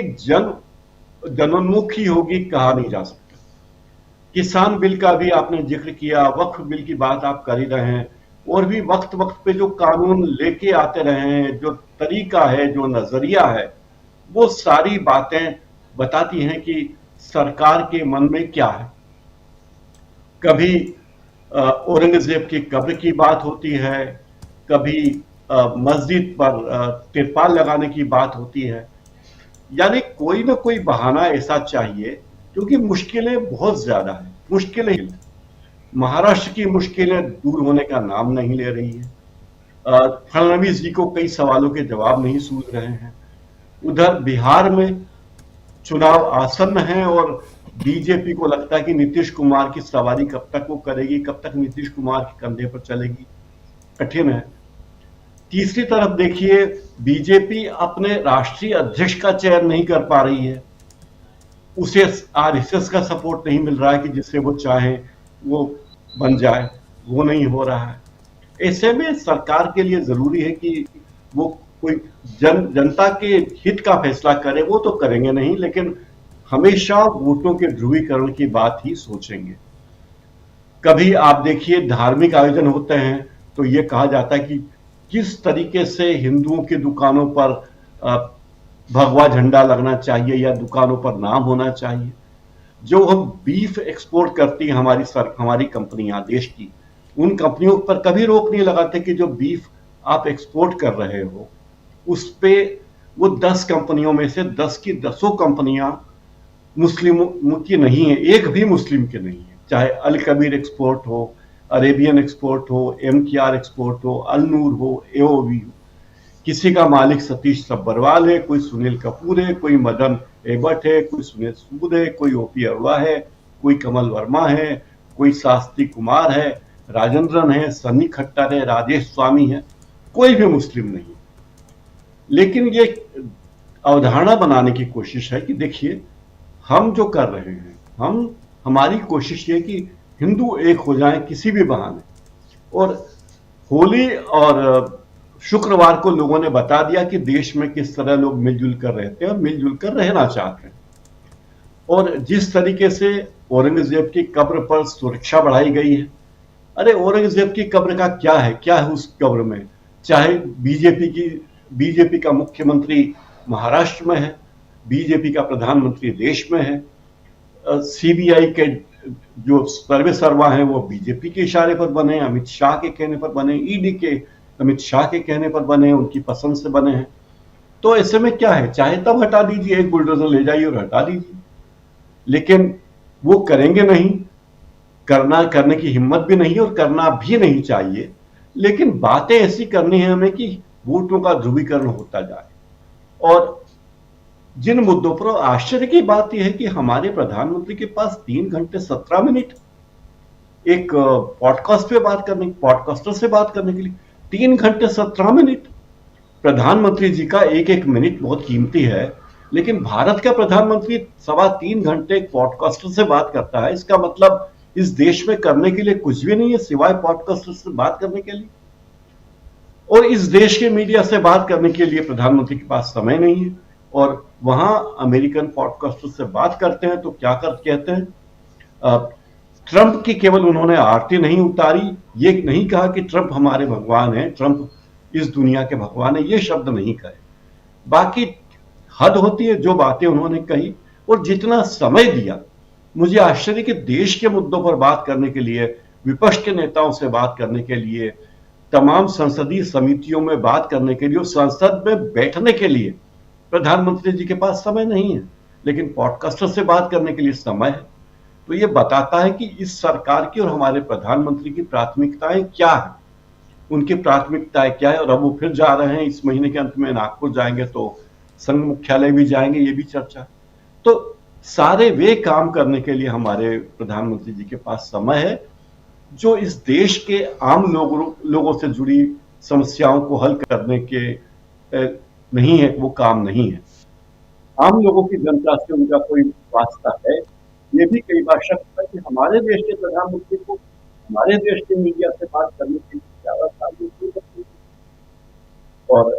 जनोन्मुखी होगी कहा नहीं जा सकता। किसान बिल का भी आपने जिक्र किया, वक्फ बिल की बात आप कर ही रहे हैं, और भी वक्त पे जो कानून लेके आते रहे हैं, जो तरीका है, जो नजरिया है, वो सारी बातें बताती हैं कि सरकार के मन में क्या है। कभी औरंगजेब की कब्र की बात होती है, कभी मस्जिद पर तिरपाल लगाने की बात होती है। यानी कोई ना कोई बहाना ऐसा चाहिए, क्योंकि मुश्किलें बहुत ज्यादा हैं। मुश्किलें, महाराष्ट्र की मुश्किलें दूर होने का नाम नहीं ले रही है। फडणवीस जी को कई सवालों के जवाब नहीं सूझ रहे हैं। उधर बिहार में चुनाव आसन्न है और बीजेपी को लगता है कि नीतीश कुमार की सवारी कब तक वो करेगी, कब तक नीतीश कुमार के कंधे पर चलेगी, कठिन है। तीसरी तरफ देखिए, बीजेपी अपने राष्ट्रीय अध्यक्ष का चयन नहीं कर पा रही है, उसे आरएसएस का सपोर्ट नहीं मिल रहा है कि जिससे वो चाहे वो बन जाए, वो नहीं हो रहा है। ऐसे में सरकार के लिए जरूरी है कि वो कोई जनता के हित का फैसला करे, वो तो करेंगे नहीं, लेकिन हमेशा वोटों के ध्रुवीकरण की बात ही सोचेंगे। कभी आप देखिए धार्मिक आयोजन होते हैं तो ये कहा जाता है कि किस तरीके से हिंदुओं की दुकानों पर भगवा झंडा लगना चाहिए या दुकानों पर नाम होना चाहिए। जो हम बीफ एक्सपोर्ट करती हैं हमारी कंपनियां देश की, उन कंपनियों पर कभी रोक नहीं लगाते कि जो बीफ आप एक्सपोर्ट कर रहे हो उस पे वो 10 कंपनियों में से 10 की 10 कंपनियां मुस्लिमों की नहीं है, एक भी मुस्लिम की नहीं है। चाहे अल कबीर एक्सपोर्ट हो, अरेबियन एक्सपोर्ट हो, MKR एक्सपोर्ट हो, अल नूर हो, AOV हो, किसी का मालिक सतीश सब्बरवाल है, कोई सुनील कपूर है, कोई मदन एबट है, कोई सुनील सूद है, कोई OP अरोड़ा है, कोई कमल वर्मा है, कोई शास्त्री कुमार है, राजेंद्रन है, सन्नी खट्टर है, राजेश स्वामी है, कोई भी मुस्लिम नहीं। लेकिन ये अवधारणा बनाने की कोशिश है कि देखिए हम जो कर रहे हैं, हमारी कोशिश ये कि हिंदू एक हो जाएं किसी भी बहाने। और होली और शुक्रवार को लोगों ने बता दिया कि देश में किस तरह लोग मिलजुल कर रहते हैं और मिलजुल कर रहना चाहते हैं। और जिस तरीके से औरंगजेब की कब्र पर सुरक्षा बढ़ाई गई है, अरे औरंगजेब की कब्र का क्या है उस कब्र में? चाहे बीजेपी का मुख्यमंत्री महाराष्ट्र में है, बीजेपी का प्रधानमंत्री देश में है, CBI के जो सर्वे सर्वा हैं वो बीजेपी के इशारे पर बने, अमित शाह के कहने पर बने, ED के अमित शाह के कहने पर बने, उनकी पसंद से बने हैं। तो ऐसे में क्या है, चाहे तब हटा दीजिए, एक बुलडोजर ले जाइए और हटा दीजिए, लेकिन वो करेंगे नहीं, करने की हिम्मत भी नहीं और करना भी नहीं चाहिए। लेकिन बातें ऐसी करनी है हमें कि वोटों का ध्रुवीकरण होता जाए। और जिन मुद्दों पर, आश्चर्य की बात यह है कि हमारे प्रधानमंत्री के पास 3 घंटे 17 मिनट एक पॉडकास्टर से बात करने के लिए 3 घंटे 17 मिनट। प्रधानमंत्री जी का एक मिनट बहुत कीमती है, लेकिन भारत का प्रधानमंत्री 3.25 घंटे एक पॉडकास्टर से बात करता है। इसका मतलब इस देश में करने के लिए कुछ भी नहीं है सिवाय पॉडकास्टर से बात करने के लिए। और इस देश के मीडिया से बात करने के लिए प्रधानमंत्री के पास समय नहीं है। और वहां अमेरिकन पॉडकास्टर से बात करते हैं तो क्या कहते हैं, ट्रंप की केवल उन्होंने आरती नहीं उतारी, ये नहीं कहा कि ट्रंप हमारे भगवान हैं, ट्रंप इस दुनिया के भगवान हैं, ये शब्द नहीं कहे। बाकी हद होती है जो बातें उन्होंने कही और जितना समय दिया। मुझे आश्चर्य कि देश के मुद्दों पर बात करने के लिए, विपक्ष के नेताओं से बात करने के लिए, तमाम संसदीय समितियों में बात करने के लिए और संसद में बैठने के लिए प्रधानमंत्री जी के पास समय नहीं है, लेकिन पॉडकास्टर से बात करने के लिए समय है। तो ये बताता है कि इस सरकार की और हमारे प्रधानमंत्री की प्राथमिकताएं क्या है, उनकी प्राथमिकताएं क्या है। और अब वो फिर जा रहे हैं, इस महीने के अंत में नागपुर जाएंगे तो संघ मुख्यालय भी जाएंगे, ये भी चर्चा। तो सारे वे काम करने के लिए हमारे प्रधानमंत्री जी के पास समय है जो इस देश के आम लोगों से जुड़ी समस्याओं को हल करने के नहीं है, वो काम नहीं है। आम लोगों की जनता से उनका कोई वास्ता है, ये भी कई बार शक है कि हमारे देश के प्रधानमंत्री को हमारे देश के मीडिया से बात करने के लिए ज्यादा साल और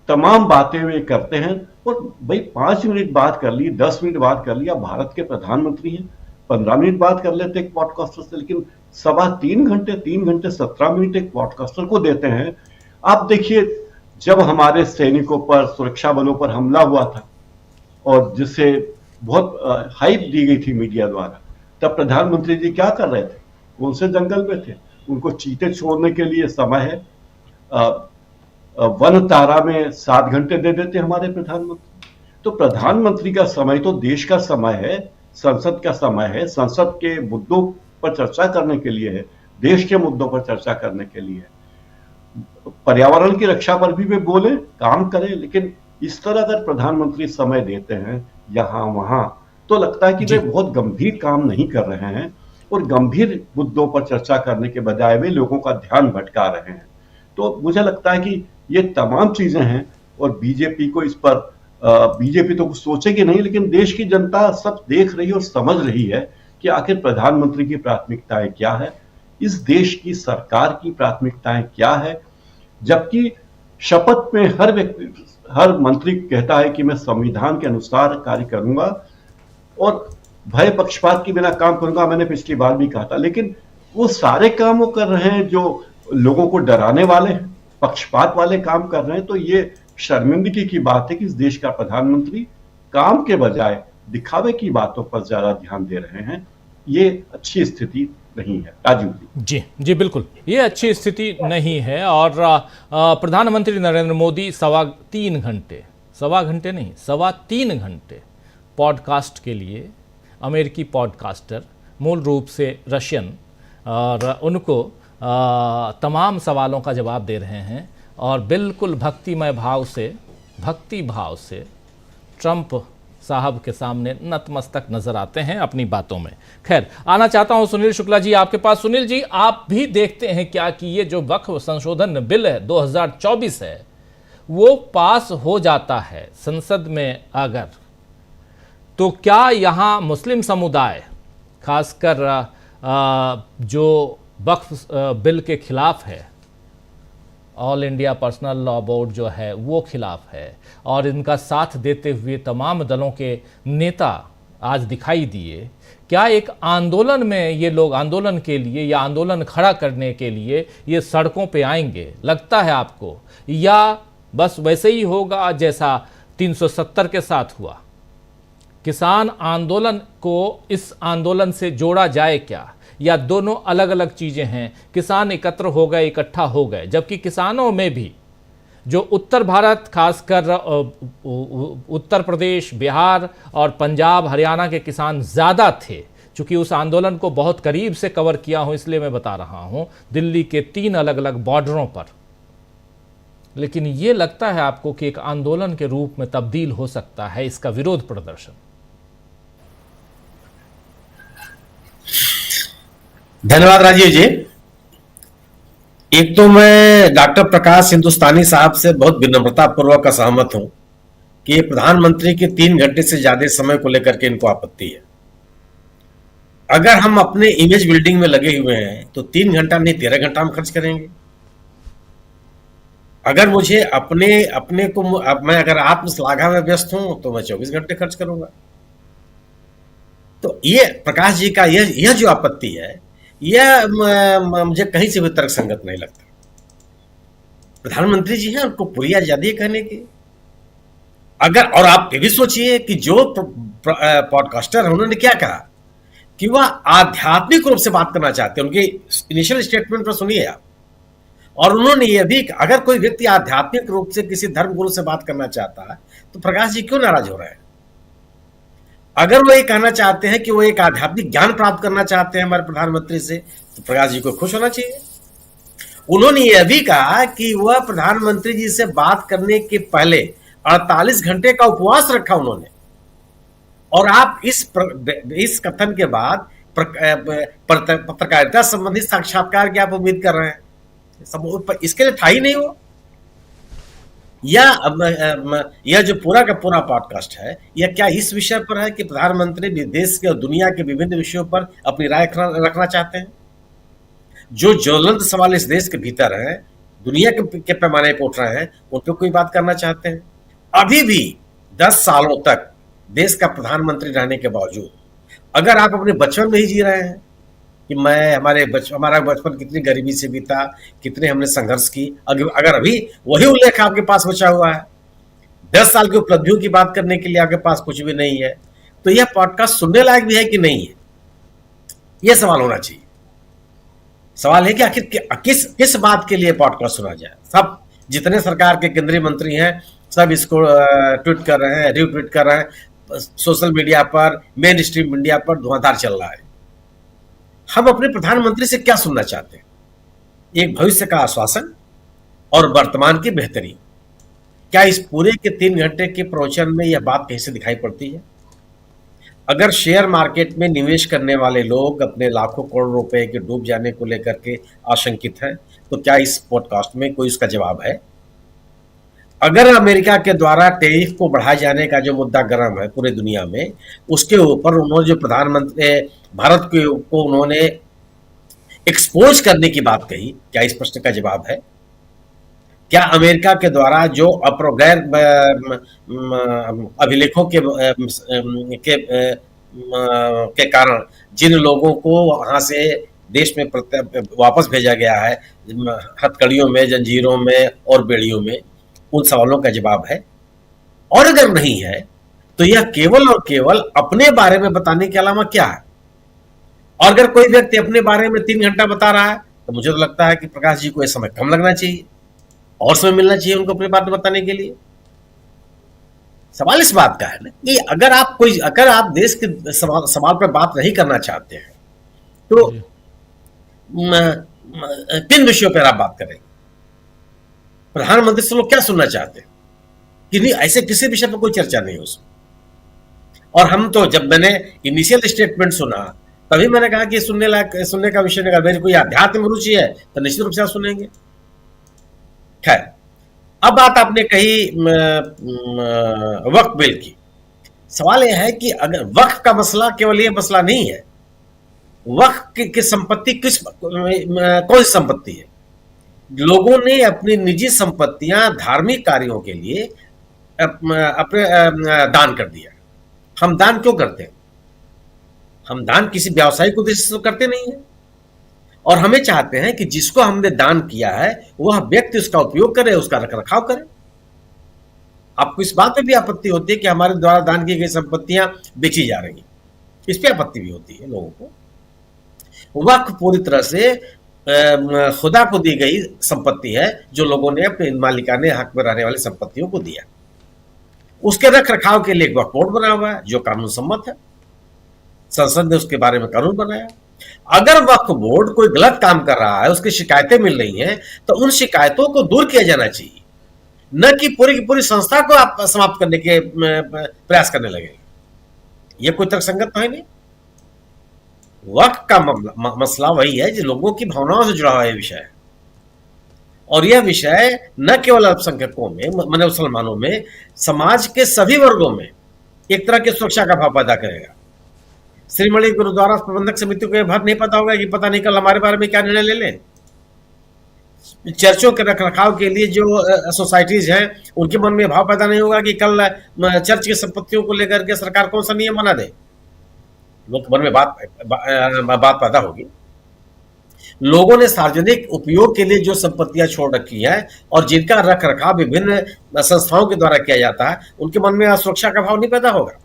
तमाम बातें वे करते हैं। और भाई 5 मिनट बात कर ली, 10 मिनट बात कर लिया, भारत के प्रधानमंत्री हैं, 15 मिनट बात कर लेते एक पॉडकास्टर से, लेकिन 3 घंटे 17 मिनट एक पॉडकास्टर को देते हैं। आप देखिए, जब हमारे सैनिकों पर, सुरक्षा बलों पर हमला हुआ था और जिससे बहुत हाइप दी गई थी मीडिया द्वारा, तब प्रधानमंत्री जी क्या कर रहे थे? उनसे जंगल में थे, उनको चीते छोड़ने के लिए समय है। वन तारा में 7 घंटे दे देते हमारे प्रधानमंत्री। तो प्रधानमंत्री का समय तो देश का समय है, संसद का समय है, संसद के मुद्दों पर चर्चा करने के लिए है, देश के मुद्दों पर चर्चा करने के लिए है। पर्यावरण की रक्षा पर भी वे बोले, काम करें, लेकिन इस तरह अगर प्रधानमंत्री समय देते हैं यहां वहां, तो लगता है कि वे बहुत गंभीर काम नहीं कर रहे हैं और गंभीर मुद्दों पर चर्चा करने के बजाय वे लोगों का ध्यान भटका रहे हैं। तो मुझे लगता है कि ये तमाम चीजें हैं और बीजेपी को इस पर बीजेपी तो कुछ सोचेगी नहीं, लेकिन देश की जनता सब देख रही है और समझ रही है कि आखिर प्रधानमंत्री की प्राथमिकताएं क्या है, इस देश की सरकार की प्राथमिकताएं क्या है। जबकि शपथ में हर व्यक्ति, हर मंत्री कहता है कि मैं संविधान के अनुसार कार्य करूंगा और भय पक्षपात के बिना काम करूंगा, मैंने पिछली बार भी कहा था, लेकिन वो सारे काम वो कर रहे हैं जो लोगों को डराने वाले हैं, पक्षपात वाले काम कर रहे हैं। तो ये शर्मिंदगी की बात है कि इस देश का प्रधानमंत्री काम के बजाय दिखावे की बातों पर ज्यादा ध्यान दे रहे हैं। ये अच्छी स्थिति नहीं है। राजीव जी जी बिल्कुल, ये अच्छी स्थिति नहीं है। और प्रधानमंत्री नरेंद्र मोदी सवा तीन घंटे पॉडकास्ट के लिए, अमेरिकी पॉडकास्टर मूल रूप से रशियन, और उनको तमाम सवालों का जवाब दे रहे हैं और बिल्कुल भक्ति भाव से ट्रंप साहब के सामने नतमस्तक नजर आते हैं अपनी बातों में। खैर, आना चाहता हूं सुनील शुक्ला जी आपके पास। सुनील जी, आप भी देखते हैं क्या कि ये जो वक्फ संशोधन बिल है 2024 है, वो पास हो जाता है संसद में अगर, तो क्या यहाँ मुस्लिम समुदाय, खासकर जो वक्फ बिल के खिलाफ है, all India personal law board जो है वो खिलाफ है, और इनका साथ देते हुए तमाम दलों के नेता आज दिखाई दिए, क्या एक आंदोलन में ये लोग आंदोलन के लिए या आंदोलन खड़ा करने के लिए ये सड़कों पे आएंगे, लगता है आपको, या बस वैसे ही होगा जैसा 370 के साथ हुआ? किसान आंदोलन को इस आंदोलन से जोड़ा जाए क्या, या दोनों अलग अलग चीजें हैं? किसान एकत्र हो गए, इकट्ठा हो गए, जबकि किसानों में भी जो उत्तर भारत, खासकर उत्तर प्रदेश, बिहार और पंजाब, हरियाणा के किसान ज़्यादा थे। चूंकि उस आंदोलन को बहुत करीब से कवर किया हूं इसलिए मैं बता रहा हूं, दिल्ली के 3 अलग अलग बॉर्डरों पर। लेकिन ये लगता है आपको कि एक आंदोलन के रूप में तब्दील हो सकता है इसका विरोध प्रदर्शन? धन्यवाद राजीव जी। एक तो मैं डॉक्टर प्रकाश हिंदुस्तानी साहब से बहुत विनम्रता पूर्वक असहमत हूं कि प्रधानमंत्री के 3 घंटे से ज्यादा समय को लेकर के इनको आपत्ति है। अगर हम अपने इमेज बिल्डिंग में लगे हुए हैं तो 3 घंटा नहीं 13 घंटा हम खर्च करेंगे। अगर मुझे अपने को मैं अगर आत्मश्लाघा में व्यस्त हूं तो मैं 24 घंटे खर्च करूंगा। तो ये प्रकाश जी का यह जो आपत्ति है, यह मुझे कहीं से भी तर्क संगत नहीं लगता। प्रधानमंत्री जी हैं, उनको पूरी आजादी है कहने की। अगर, और आप ये भी सोचिए कि जो पॉडकास्टर है उन्होंने क्या कहा कि वह आध्यात्मिक रूप से बात करना चाहते हैं। उनके इनिशियल स्टेटमेंट पर सुनिए आप। और उन्होंने ये भी, अगर कोई व्यक्ति आध्यात्मिक रूप से किसी धर्म गुरु से बात करना चाहता है तो प्रकाश जी क्यों नाराज हो रहे हैं? अगर वो ये कहना चाहते हैं कि वो एक आध्यात्मिक ज्ञान प्राप्त करना चाहते हैं हमारे प्रधानमंत्री से, तो प्रकाश जी को खुश होना चाहिए। उन्होंने यह भी कहा कि वह प्रधानमंत्री जी से बात करने के पहले 48 घंटे का उपवास रखा उन्होंने। और आप इस कथन के बाद पत्रकारिता संबंधी साक्षात्कार की आप उम्मीद कर रहे हैं? इसके लिए था ही नहीं वो। यह जो पूरा का पूरा पॉडकास्ट है, यह क्या इस विषय पर है कि प्रधानमंत्री देश के और दुनिया के विभिन्न विषयों पर अपनी राय रखना चाहते हैं? जो ज्वलंत सवाल इस देश के भीतर हैं, दुनिया के पैमाने पर उठ रहे हैं, उन पर कोई बात करना चाहते हैं? अभी भी 10 सालों तक देश का प्रधानमंत्री रहने के बावजूद अगर आप अपने बचपन में ही जी रहे हैं कि हमारा बचपन कितनी गरीबी से बीता, कितने हमने संघर्ष की, अगर अभी वही उल्लेख आपके पास बचा हुआ है, 10 साल की उपलब्धियों की बात करने के लिए आपके पास कुछ भी नहीं है, तो यह पॉडकास्ट सुनने लायक भी है कि नहीं है? यह सवाल होना चाहिए। सवाल है कि आखिर किस बात के लिए पॉडकास्ट सुना जाए? सब जितने सरकार के केंद्रीय मंत्री हैं सब इसको ट्वीट कर रहे हैं, रीट्वीट कर रहे हैं, सोशल मीडिया पर, मेन स्ट्रीम मीडिया पर धुआंधार चल रहा है। हम अपने प्रधानमंत्री से क्या सुनना चाहते हैं? एक भविष्य का आश्वासन और वर्तमान की बेहतरी। क्या इस पूरे के 3 घंटे के प्रवचन में यह बात कहीं से दिखाई पड़ती है? अगर शेयर मार्केट में निवेश करने वाले लोग अपने लाखों करोड़ रुपए के डूब जाने को लेकर के आशंकित हैं, तो क्या इस पॉडकास्ट में कोई उसका जवाब है? अगर अमेरिका के द्वारा टैरिफ को बढ़ाए जाने का जो मुद्दा गर्म है पूरी दुनिया में, उसके ऊपर उन्होंने जो प्रधानमंत्री भारत को उन्होंने एक्सपोज करने की बात कही, क्या इस प्रश्न का जवाब है? क्या अमेरिका के द्वारा जो गैर अभिलेखों के कारण जिन लोगों को वहां से देश में वापस भेजा गया है, हथकड़ियों में, जंजीरों में और बेड़ियों में, उन सवालों का जवाब है? और अगर नहीं है तो यह केवल और केवल अपने बारे में बताने के अलावा क्या है? और अगर कोई व्यक्ति अपने बारे में 3 घंटा बता रहा है तो मुझे तो लगता है कि प्रकाश जी को यह समय कम लगना चाहिए और समय मिलना चाहिए उनको अपनी बात बताने के लिए। सवाल इस बात का है ना कि अगर आप देश के सवाल पर बात नहीं करना चाहते हैं तो किन विषयों पर आप बात करेंगे? प्रधानमंत्री से लोग क्या सुनना चाहते हैं कि नहीं, ऐसे किसी विषय पर कोई चर्चा नहीं हो उसमें। और हम तो जब मैंने इनिशियल स्टेटमेंट सुना तभी मैंने कहा कि सुनने का विषय नहीं, अगर मेरी कोई आध्यात्म रुचि है तो निश्चित रूप से आप सुनेंगे। खैर, अब बात आपने कही वक्फ बिल की। सवाल यह है कि अगर वक्फ का मसला केवल ये मसला नहीं है, वक्फ की संपत्ति कौन सी संपत्ति है? लोगों ने अपनी निजी संपत्तियां धार्मिक कार्यों के लिए अपने दान कर दिया। हम दान क्यों करते हैं? हम दान किसी व्यावसायिक उद्देश्य से करते नहीं है, और हमें चाहते हैं कि जिसको हमने दान किया है वह व्यक्ति उसका उपयोग करे, उसका रखरखाव करे। आपको इस बात पे भी आपत्ति होती है कि हमारे द्वारा दान की गई संपत्तियां बेची जा रही हैं, इस पे आपत्ति भी होती है लोगों को। वक्फ पूरी तरह से खुदा को दी गई संपत्ति है जो लोगों ने अपने मालिकाने हक में रहने वाली संपत्तियों को दिया। उसके रख रखाव के लिए एक वक्फ बोर्ड बना हुआ है जो कानून सम्मत है, संसद ने उसके बारे में कानून बनाया। अगर वक्फ बोर्ड कोई गलत काम कर रहा है, उसकी शिकायतें मिल रही हैं, तो उन शिकायतों को दूर किया जाना चाहिए, न कि पूरी की पूरी संस्था को आप समाप्त करने के प्रयास करने लगे। यह कोई तर्कसंगत तो है नहीं। वक्फ का मसला वही है जो लोगों की भावनाओं से जुड़ा हुआ यह विषय है, और यह विषय न केवल अल्पसंख्यकों में, माने मुसलमानों में, समाज के सभी वर्गों में एक तरह की सुरक्षा का भाव पैदा करेगा। श्रीमणि गुरुद्वारा प्रबंधक समिति को यह बात नहीं पता होगा कि पता नहीं कल हमारे बारे में क्या निर्णय ले लें। चर्चों के रखरखाव के लिए जो सोसाइटीज हैं उनके मन में भाव पैदा नहीं होगा कि कल चर्च की संपत्तियों को लेकर के सरकार कौन सा नियम बना दे। लोग मन में बात पैदा होगी। लोगों ने सार्वजनिक उपयोग के लिए जो संपत्तियां छोड़ रखी है और जिनका रख रखाव विभिन्न संस्थाओं के द्वारा किया जाता है, उनके मन में सुरक्षा का भाव नहीं पैदा होगा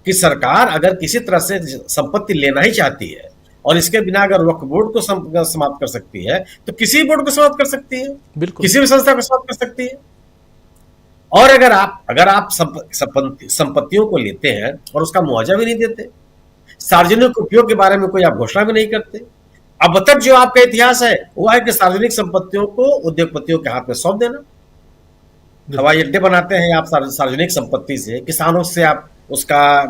कि सरकार अगर किसी तरह से संपत्ति लेना ही चाहती है और इसके बिना अगर वक्फ बोर्ड को समाप्त कर सकती है तो किसी बोर्ड को समाप्त कर सकती है, किसी भी संस्था को समाप्त कर सकती है। और अगर आप संपत्तियों को लेते हैं और उसका मुआवजा भी नहीं देते, सार्वजनिक उपयोग के बारे में कोई आप घोषणा भी नहीं करते, अब तक जो आपका इतिहास है वो है कि सार्वजनिक संपत्तियों को उद्योगपतियों के हाथ में सौंप देना। हवाई अड्डे बनाते हैं आप सार्वजनिक संपत्ति से, किसानों से आप उसका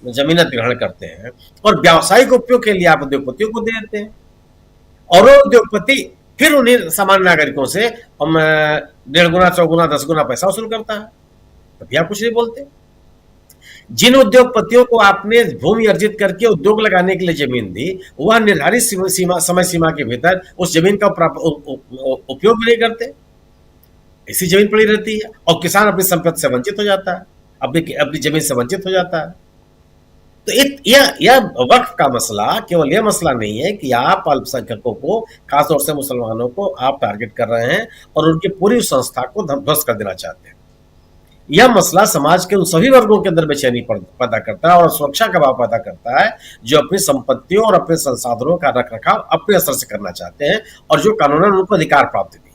जमीन ग्रहण करते हैं, और व्यावसायिक उपयोग के लिए आप उद्योगपतियों को दे देते हैं, और वो उद्योगपति फिर उन्हीं सामान्य नागरिकों से 1.5 गुना 4 गुना 10 गुना पैसा वसूल करता है, तभी आप कुछ नहीं बोलते। जिन उद्योगपतियों को आपने भूमि अर्जित करके उद्योग लगाने के लिए जमीन दी, वह निर्धारित समय सीमा के भीतर उस जमीन का उपयोग भी नहीं करते, ऐसी जमीन पड़ी रहती है, और किसान अपनी संपत्ति से वंचित हो जाता है, अपनी जमीन से वंचित हो जाता है। तो यह वक्फ का मसला केवल यह मसला नहीं है कि आप अल्पसंख्यकों को, खासतौर से मुसलमानों को आप टारगेट कर रहे हैं और उनकी पूरी संस्था को ध्वस्त कर देना चाहते हैं। यह मसला समाज के उन सभी वर्गों के अंदर बेचैनी पैदा करता है और सुरक्षा का भाव पैदा करता है जो अपनी संपत्तियों और अपने संसाधनों का रखरखाव अपने असर से करना चाहते हैं और जो कानूनन उनको अधिकार प्राप्त भी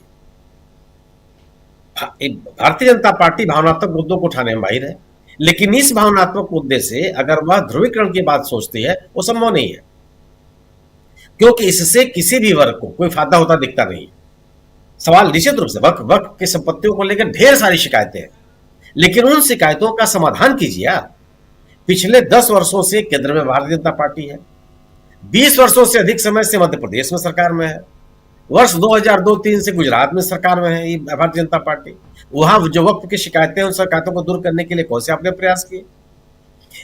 है। भारतीय जनता पार्टी भावनात्मक मुद्दों को उठाने में माहिर है, लेकिन इस भावनात्मक मुद्दे से अगर वह ध्रुवीकरण की बात सोचती है वो संभव नहीं है, क्योंकि इससे किसी भी वर्ग को कोई फायदा होता दिखता नहीं। सवाल निश्चित रूप से वक्फ की संपत्तियों को लेकर ढेर सारी शिकायतें हैं, लेकिन उन शिकायतों का समाधान कीजिए आप। पिछले 10 वर्षों से केंद्र में भारतीय जनता पार्टी है, 20 वर्षों से अधिक समय से मध्य प्रदेश में सरकार में है, वर्ष 2002-3 से गुजरात में सरकार में है ये भारतीय जनता पार्टी। वहां जो वक्फ की शिकायतें, उन शिकायतों को दूर करने के लिए कौन से आपने प्रयास किए?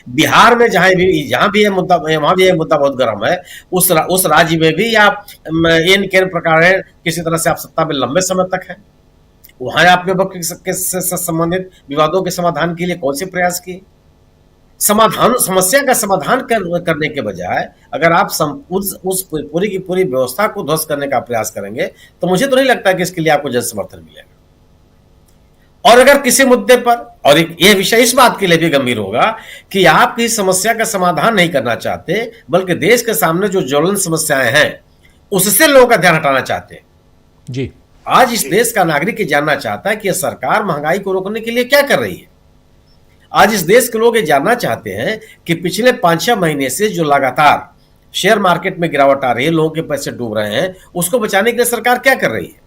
बिहार में जहां भी ये मुद्दा, वहां भी ये मुद्दा बहुत गर्म है। उस राज्य में भी आप इन के प्रकार है, किसी तरह से आप सत्ता में लंबे समय तक है, वहां आपने वक्फ से संबंधित विवादों के समाधान के लिए कौन से प्रयास किए? समस्या का समाधान करने के बजाय अगर आप उस पूरी की पूरी व्यवस्था को ध्वस्त करने का प्रयास करेंगे तो मुझे तो नहीं लगता कि इसके लिए आपको जन समर्थन मिलेगा। और अगर किसी मुद्दे पर, और यह विषय इस बात के लिए भी गंभीर होगा कि आप किसी समस्या का समाधान नहीं करना चाहते, बल्कि देश के सामने जो ज्वलंत समस्याएं हैं उससे लोगों का ध्यान हटाना चाहते हैं। जी, आज इस देश का नागरिक ये जानना चाहता है कि सरकार महंगाई को रोकने के लिए क्या कर रही है। आज इस देश के लोग ये जानना चाहते हैं कि पिछले 5-6 महीने से जो लगातार शेयर मार्केट में गिरावट आ रही है, लोगों के पैसे डूब रहे हैं, उसको बचाने के लिए सरकार क्या कर रही है।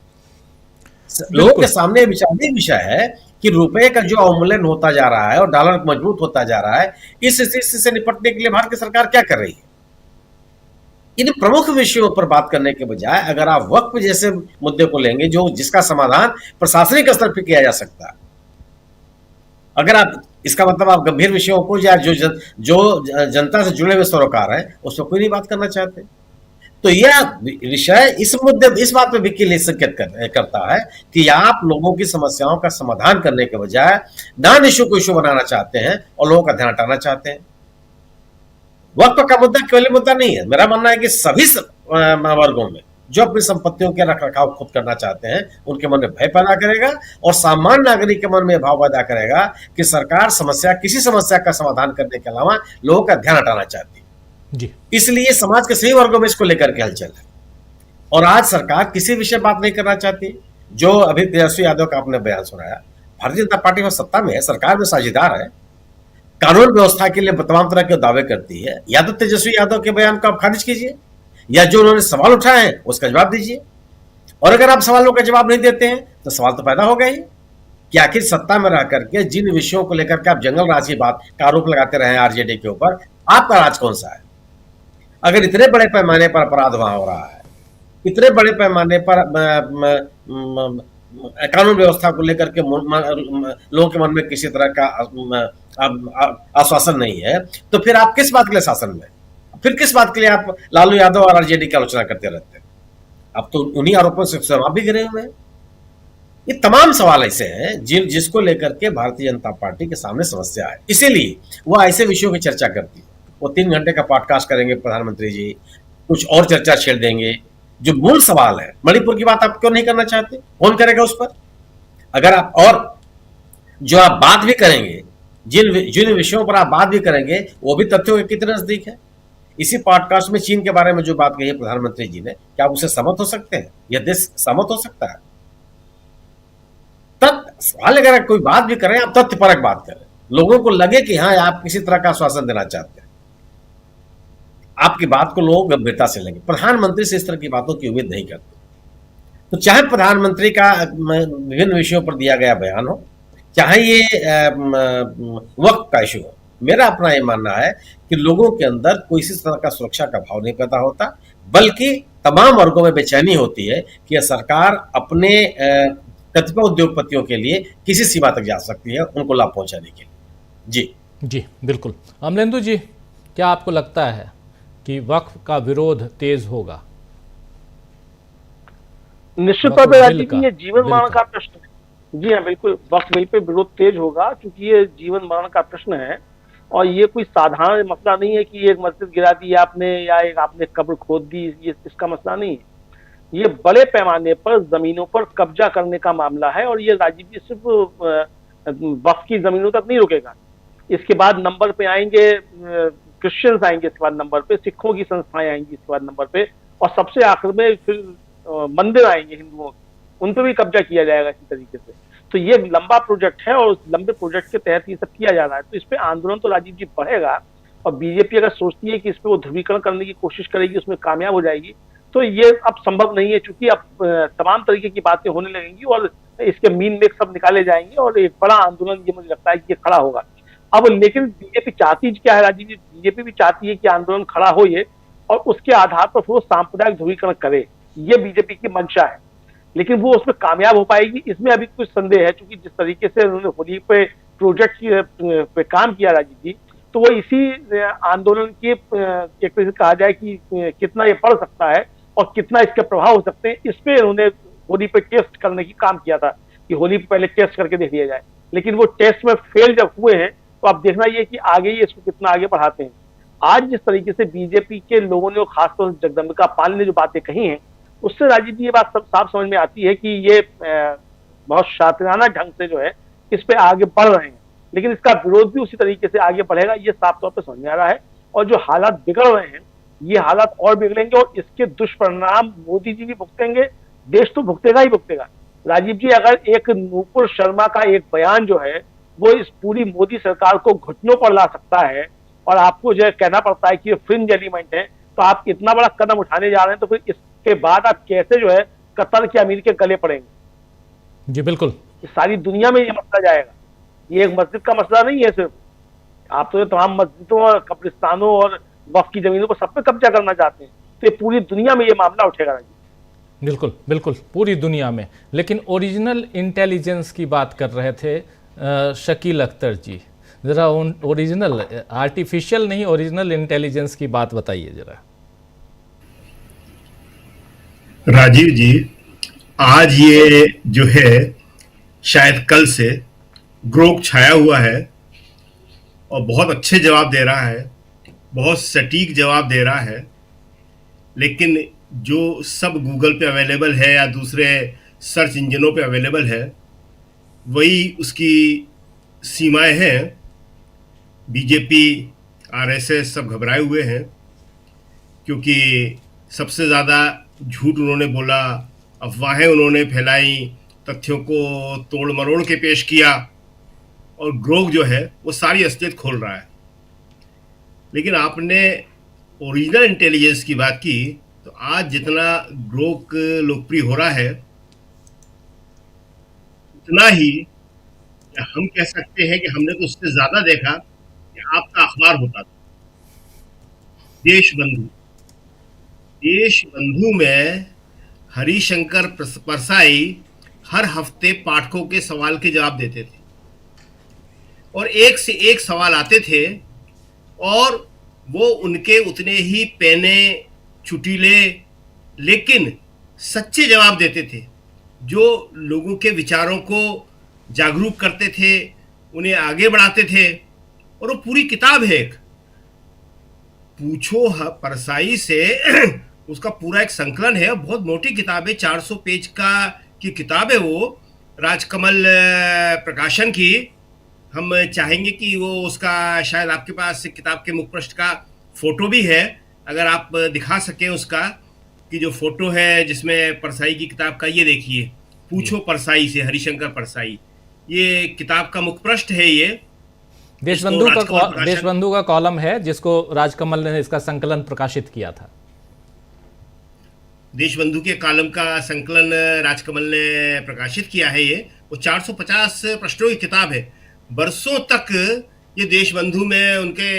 लोगों के सामने विषय है कि रुपए का जो अवमूल्यन होता जा रहा है और डॉलर मजबूत होता जा रहा है, इस स्थिति से निपटने के लिए भारत की सरकार क्या कर रही है। इन प्रमुख विषयों पर बात करने के बजाय अगर आप वक्फ जैसे मुद्दे को लेंगे जिसका समाधान प्रशासनिक स्तर पर किया जा सकता है, अगर आप इसका मतलब आप गंभीर विषयों को या जो जनता से जुड़े हुए सरोकार हैं उस पर कोई नहीं बात करना चाहते, तो यह विषय इस बात पे भी क्लियर संकेत करता है कि आप लोगों की समस्याओं का समाधान करने के बजाय नॉन इशू को इशू बनाना चाहते हैं और लोगों का ध्यान हटाना चाहते हैं। वक्फ का मुद्दा केवल मुद्दा नहीं है। मेरा मानना है कि सभी वर्गों में जो अपनी संपत्तियों के रखरखाव खुद करना चाहते हैं उनके मन में भय पैदा करेगा और सामान्य नागरिक के मन में भाव पैदा करेगा कि सरकार किसी समस्या का समाधान करने के अलावा लोगों का ध्यान हटाना चाहती है जी। इसलिए समाज के सभी वर्गों में इसको लेकर के हलचल है और आज सरकार किसी विषय बात नहीं करना चाहती। जो अभी तेजस्वी यादव का आपने बयान सुनाया, भारतीय जनता पार्टी में सत्ता में है, सरकार में साझेदार है, कानून व्यवस्था के लिए तमाम तरह के दावे करती है, या तो तेजस्वी यादव के बयान को आप खारिज कीजिए या जो उन्होंने सवाल उठाए हैं उसका जवाब दीजिए। और अगर आप सवालों का जवाब नहीं देते हैं तो सवाल तो पैदा हो गए कि आखिर सत्ता में रह करके जिन विषयों को लेकर के आप जंगल राज की बात का आरोप लगाते रहे आरजेडी के ऊपर, आपका राज कौन सा है। अगर इतने बड़े पैमाने पर अपराध वहां हो रहा है, इतने बड़े पैमाने पर कानून व्यवस्था को लेकर के लोगों के मन में किसी तरह का आश्वासन नहीं है, तो फिर आप किस बात के लिए शासन में, फिर किस बात के लिए आप लालू यादव और आरजेडी की आलोचना करते रहते हैं। अब तो उन्हीं आरोपों से आप भी गिरे हुए हैं। ये तमाम सवाल ऐसे हैं जिसको लेकर के भारतीय जनता पार्टी के सामने समस्या है, इसीलिए वो ऐसे विषयों की चर्चा करती है। वो 3 घंटे का पॉडकास्ट करेंगे प्रधानमंत्री जी, कुछ और चर्चा छेड़ देंगे। जो मूल सवाल है, मणिपुर की बात आप क्यों नहीं करना चाहते, कौन करेगा उस पर। अगर आप और जो आप बात भी करेंगे, जिन विषयों पर आप बात भी करेंगे वो भी तथ्यों के कितने नजदीक है। इसी पॉडकास्ट में चीन के बारे में जो बात कही है प्रधानमंत्री जी ने, क्या आप उसे सहमत हो सकते हैं? यह देश सहमत हो सकता है? सवाल अगर कोई बात भी करें, आप तथ्यपरक बात करें, लोगों को लगे कि हाँ आप किसी तरह का आश्वासन देना चाहते हैं, आपकी बात को लोग गंभीरता से लेंगे। प्रधानमंत्री से इस तरह की बातों की उम्मीद नहीं करते। तो चाहे प्रधानमंत्री का विभिन्न विषयों पर दिया गया बयान हो, चाहे ये वक्त का इशू हो, मेरा अपना ये मानना है कि लोगों के अंदर कोई इसी तरह का सुरक्षा का भाव नहीं पैदा होता, बल्कि तमाम वर्गों में बेचैनी होती है कि यह सरकार अपने कतिपय उद्योगपतियों के लिए किसी सीमा तक जा सकती है, उनको लाभ पहुंचाने के लिए। जी बिल्कुल। अमलेंदु जी, क्या आपको लगता है कि वक्फ का विरोध तेज होगा? निश्चित तौर पर राजीव, ये जीवन मरण का प्रश्न है। जी हाँ, बिल्कुल, वक्फ बिल पे विरोध तेज होगा क्योंकि ये जीवन मरण का प्रश्न है और ये कोई साधारण मसला नहीं है कि एक मस्जिद गिरा दी आपने या एक आपने कब्र खोद दी, ये इसका मसला नहीं है। ये बड़े पैमाने पर जमीनों पर कब्जा करने का मामला है और ये राजीव जी सिर्फ वक्फ की जमीनों तक नहीं रुकेगा। इसके बाद नंबर पे आएंगे क्रिश्चियंस, आएंगे इसके बाद नंबर पे सिखों की संस्थाएं आएंगी इसके बाद नंबर पे, और सबसे आखिर में फिर मंदिर आएंगे हिंदुओं के, उन पर भी कब्जा किया जाएगा इसी तरीके से। तो ये लंबा प्रोजेक्ट है और उस लंबे प्रोजेक्ट के तहत ये सब किया जा रहा है। तो इस पे आंदोलन तो राजीव जी बढ़ेगा और बीजेपी अगर सोचती है कि इस पे वो ध्रुवीकरण करने की कोशिश करेगी, उसमें कामयाब हो जाएगी, तो ये अब संभव नहीं है, क्योंकि अब तमाम तरीके की बातें होने लगेंगी और इसके मीन मेक सब निकाले जाएंगे और एक बड़ा आंदोलन ये मुझे लगता है कि ये खड़ा होगा। अब लेकिन बीजेपी चाहती क्या है राजीव जी, बीजेपी भी चाहती है कि आंदोलन खड़ा हो ये और उसके आधार पर वो सांप्रदायिक ध्रुवीकरण करे। ये बीजेपी की मंशा है, लेकिन वो उसमें कामयाब हो पाएगी इसमें अभी कुछ संदेह है, क्योंकि जिस तरीके से उन्होंने होली पे प्रोजेक्ट पे काम किया राजीव जी, तो वो इसी आंदोलन के एक तरह से कहा जाए कि कितना ये बढ़ सकता है और कितना इसके प्रभाव हो सकते हैं, इस पे उन्होंने होली पे टेस्ट करने की काम किया था कि होली पे पहले टेस्ट करके देख लिया जाए। लेकिन वो टेस्ट में फेल जब हुए हैं तो अब देखना ये कि आगे ये इसको कितना आगे बढ़ाते हैं। आज जिस तरीके से बीजेपी के लोगों ने, खासतौर से जगदम्बिका पाल ने जो बातें कही हैं, उससे राजीव जी ये बात सब साफ समझ में आती है कि ये बहुत शातिराना ढंग से जो है इस पे आगे बढ़ रहे हैं, लेकिन इसका विरोध भी उसी तरीके से आगे बढ़ेगा, ये साफ तौर पर समझ में आ रहा है। और जो हालात बिगड़ रहे हैं ये हालात और बिगड़ेंगे और इसके दुष्परिणाम मोदी जी भी भुगतेंगे, देश तो भुगतेगा ही भुगतेगा। राजीव जी, अगर एक नूपुर शर्मा का एक बयान जो है वो इस पूरी मोदी सरकार को घुटनों पर ला सकता है और आपको जो है कहना पड़ता है कि ये फ्रिंज एलिमेंट है, तो आप इतना बड़ा कदम उठाने जा रहे हैं, तो फिर इसके बाद आप कैसे जो है कतर के अमीर के गले पड़ेंगे। जी बिल्कुल, सारी दुनिया में ये मसला जाएगा, ये एक मस्जिद का मसला नहीं है सिर्फ, आप तो तमाम मस्जिदों और कब्रिस्तानों और वक्फ की जमीनों पर सब पे कब्जा करना चाहते हैं, तो ये पूरी दुनिया में ये मामला उठेगा। बिल्कुल बिल्कुल, पूरी दुनिया में। लेकिन ओरिजिनल इंटेलिजेंस की बात कर रहे थे शकील अख्तर जी, जरा ओरिजिनल, आर्टिफिशियल नहीं, ओरिजिनल इंटेलिजेंस की बात बताइए जरा। राजीव जी, आज ये जो है शायद कल से ग्रोक छाया हुआ है और बहुत अच्छे जवाब दे रहा है, बहुत सटीक जवाब दे रहा है, लेकिन जो सब गूगल पे अवेलेबल है या दूसरे सर्च इंजनों पे अवेलेबल है वही उसकी सीमाएं हैं। बीजेपी, आरएसएस सब घबराए हुए हैं क्योंकि सबसे ज़्यादा झूठ उन्होंने बोला, अफवाहें उन्होंने फैलाई, तथ्यों को तोड़ मरोड़ के पेश किया और ग्रोक जो है वो सारी असलियत खोल रहा है। लेकिन आपने ओरिजिनल इंटेलिजेंस की बात की, तो आज जितना ग्रोक लोकप्रिय हो रहा है उतना ही हम कह सकते हैं कि हमने तो उससे ज्यादा देखा कि आपका अखबार होता था देशबंधु। देशबंधु में हरिशंकर परसाई हर हफ्ते पाठकों के सवाल के जवाब देते थे और एक से एक सवाल आते थे और वो उनके उतने ही पैने चुटीले लेकिन सच्चे जवाब देते थे, जो लोगों के विचारों को जागरूक करते थे, उन्हें आगे बढ़ाते थे। और वो पूरी किताब है, एक पूछो परसाई से उसका पूरा एक संकलन है, बहुत मोटी किताब है, 400 पेज की किताब है वो, राजकमल प्रकाशन की। हम चाहेंगे कि वो उसका शायद आपके पास किताब के मुखपृष्ठ का फोटो भी है, अगर आप दिखा सकें उसका, कि जो फोटो है जिसमें परसाई की किताब का, ये देखिए, पूछो परसाई से, हरिशंकर परसाई, ये किताब का मुखपृष्ठ है। ये देशबंधु का कॉलम है जिसको राजकमल ने इसका संकलन प्रकाशित किया था। देशबंधु के कॉलम का संकलन राजकमल ने प्रकाशित किया है। ये वो 450 प्रश्नों की किताब है। बरसों तक ये देशबंधु में उनके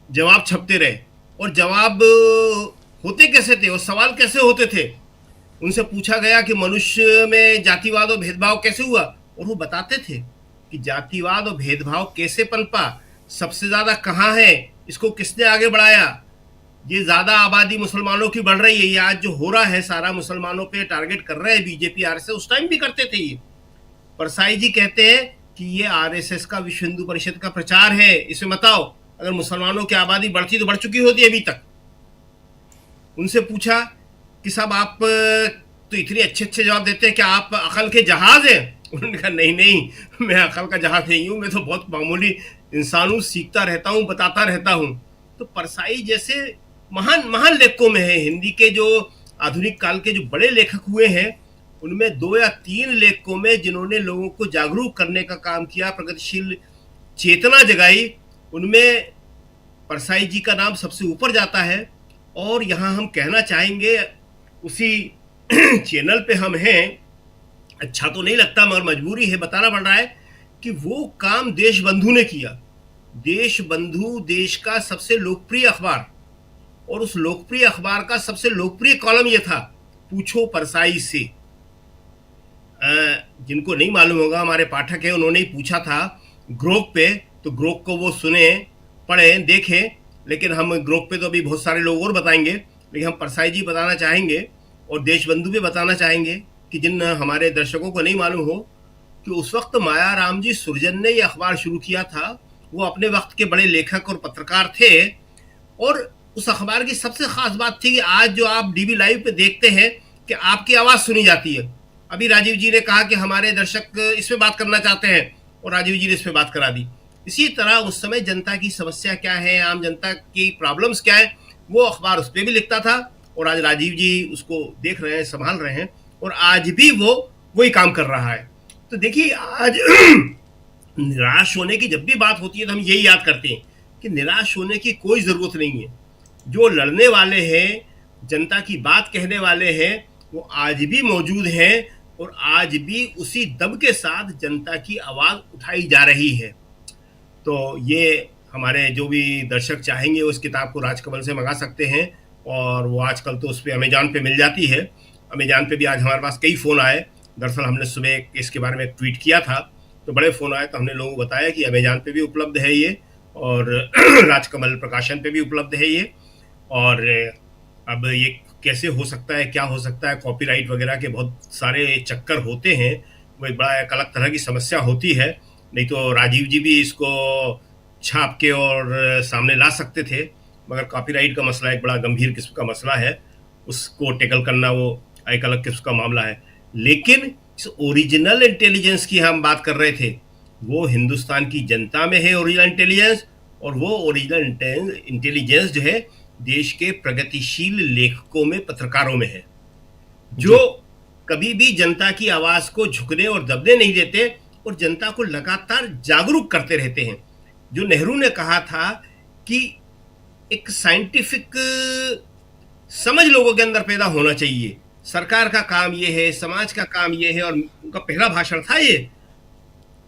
जवाब छपते रहे और जवाब होते कैसे थे, वो सवाल कैसे होते थे। उनसे पूछा गया कि मनुष्य में जातिवाद और भेदभाव कैसे हुआ, और वो बताते थे कि जातिवाद और भेदभाव कैसे पनपा, सबसे ज्यादा कहाँ है, इसको किसने आगे बढ़ाया, ये ज्यादा आबादी मुसलमानों की बढ़ रही है, ये आज जो हो रहा है सारा मुसलमानों पे टारगेट कर रहे हैं बीजेपी आरएसएस, उस टाइम भी करते थे ये। परसाई जी कहते हैं कि ये आरएसएस का विश्व हिंदू परिषद का प्रचार है, इसमें बताओ अगर मुसलमानों की आबादी बढ़ती तो बढ़ चुकी होती अभी तक। उनसे पूछा कि साहब आप तो इतने अच्छे अच्छे जवाब देते हैं, क्या आप अकल के जहाज हैं? उन्होंने कहा नहीं, मैं अकल का जहाज नहीं हूँ, मैं तो बहुत मामूली इंसान हूँ, सीखता रहता हूँ, बताता रहता हूँ। तो परसाई जैसे महान महान लेखकों में है, हिंदी के जो आधुनिक काल के जो बड़े लेखक हुए हैं उनमें 2 या 3 लेखकों में जिन्होंने लोगों को जागरूक करने का काम किया, प्रगतिशील चेतना जगाई, उनमें परसाई जी का नाम सबसे ऊपर जाता है। और यहाँ हम कहना चाहेंगे, उसी चैनल पे हम हैं, अच्छा तो नहीं लगता मगर मजबूरी है, बताना पड़ रहा है कि वो काम देशबंधु ने किया। देशबंधु देश का सबसे लोकप्रिय अखबार, और उस लोकप्रिय अखबार का सबसे लोकप्रिय कॉलम ये था पूछो परसाई से। जिनको नहीं मालूम होगा, हमारे पाठक है, उन्होंने ही पूछा था ग्रोक पे, तो ग्रोक को वो सुने, पढ़े, देखें, लेकिन हम ग्रोक पे तो अभी बहुत सारे लोग और बताएंगे, लेकिन हम परसाई जी बताना चाहेंगे और देशबंधु भी बताना चाहेंगे कि जिन हमारे दर्शकों को नहीं मालूम हो कि उस वक्त मायाराम जी सुरजन ने ये अखबार शुरू किया था। वो अपने वक्त के बड़े लेखक और पत्रकार थे और उस अखबार की सबसे खास बात थी कि आज जो आप डीबी लाइव पे देखते हैं कि आपकी आवाज़ सुनी जाती है। अभी राजीव जी ने कहा कि हमारे दर्शक इस पे बात करना चाहते हैं और राजीव जी ने इस पे बात करा दी। इसी तरह उस समय जनता की समस्या क्या है, आम जनता की प्रॉब्लम्स क्या है, वो अखबार उस पर भी लिखता था और आज राजीव जी उसको देख रहे हैं, संभाल रहे हैं और आज भी वो वही काम कर रहा है। तो देखिए, आज निराश होने की जब भी बात होती है तो हम यही याद करते हैं कि निराश होने की कोई ज़रूरत नहीं है। जो लड़ने वाले हैं, जनता की बात कहने वाले हैं, वो आज भी मौजूद हैं और आज भी उसी दम के साथ जनता की आवाज़ उठाई जा रही है। तो ये हमारे जो भी दर्शक चाहेंगे उस किताब को राजकमल से मंगा सकते हैं और वो आजकल तो उस पर अमेज़ॉन पे मिल जाती है। अमेज़ॉन पे भी आज हमारे पास कई फ़ोन आए। दरअसल हमने सुबह इसके बारे में एक ट्वीट किया था तो बड़े फ़ोन आए, तो हमने लोगों को बताया कि अमेज़ॉन पे भी उपलब्ध है ये और राजकमल प्रकाशन पे भी उपलब्ध है ये। और अब ये कैसे हो सकता है, क्या हो सकता है, कॉपीराइट वगैरह के बहुत सारे चक्कर होते हैं, वो एक बड़ा एक अलग तरह की समस्या होती है। नहीं तो राजीव जी भी इसको छाप के और सामने ला सकते थे, मगर कॉपीराइट का मसला एक बड़ा गंभीर किस्म का मसला है, उसको टेकल करना वो एक अलग किस्म का मामला है। लेकिन इस ओरिजिनल इंटेलिजेंस की हम बात कर रहे थे, वो हिंदुस्तान की जनता में है ओरिजिनल इंटेलिजेंस, और वो ओरिजिनल इंटेलिजेंस जो है देश के प्रगतिशील लेखकों में, पत्रकारों में है, जो कभी भी जनता की आवाज़ को झुकने और दबने नहीं देते और जनता को लगातार जागरूक करते रहते हैं। जो नेहरू ने कहा था कि एक साइंटिफिक समझ लोगों के अंदर पैदा होना चाहिए, सरकार का काम ये है, समाज का काम ये है, और उनका पहला भाषण था ये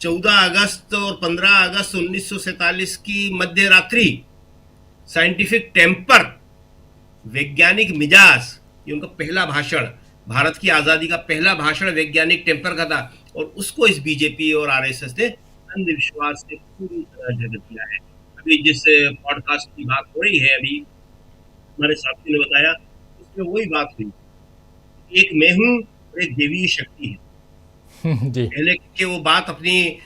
14 अगस्त और 15 अगस्त 1947 की मध्य रात्रि। साइंटिफिक टेम्पर, वैज्ञानिक मिजाज, ये उनका पहला भाषण, भारत की आज़ादी का पहला भाषण वैज्ञानिक टेम्पर का था, और उसको इस बीजेपी और आरएसएस ने अंधविश्वास से पूरी तरह जगह दिया है। अभी जिस पॉडकास्ट की बात हो रही है, अभी हमारे साथी ने बताया, उसमें वही बात हुई, एक मैं हूँ और एक देवी शक्ति है। जी। पहले कि वो बात अपनी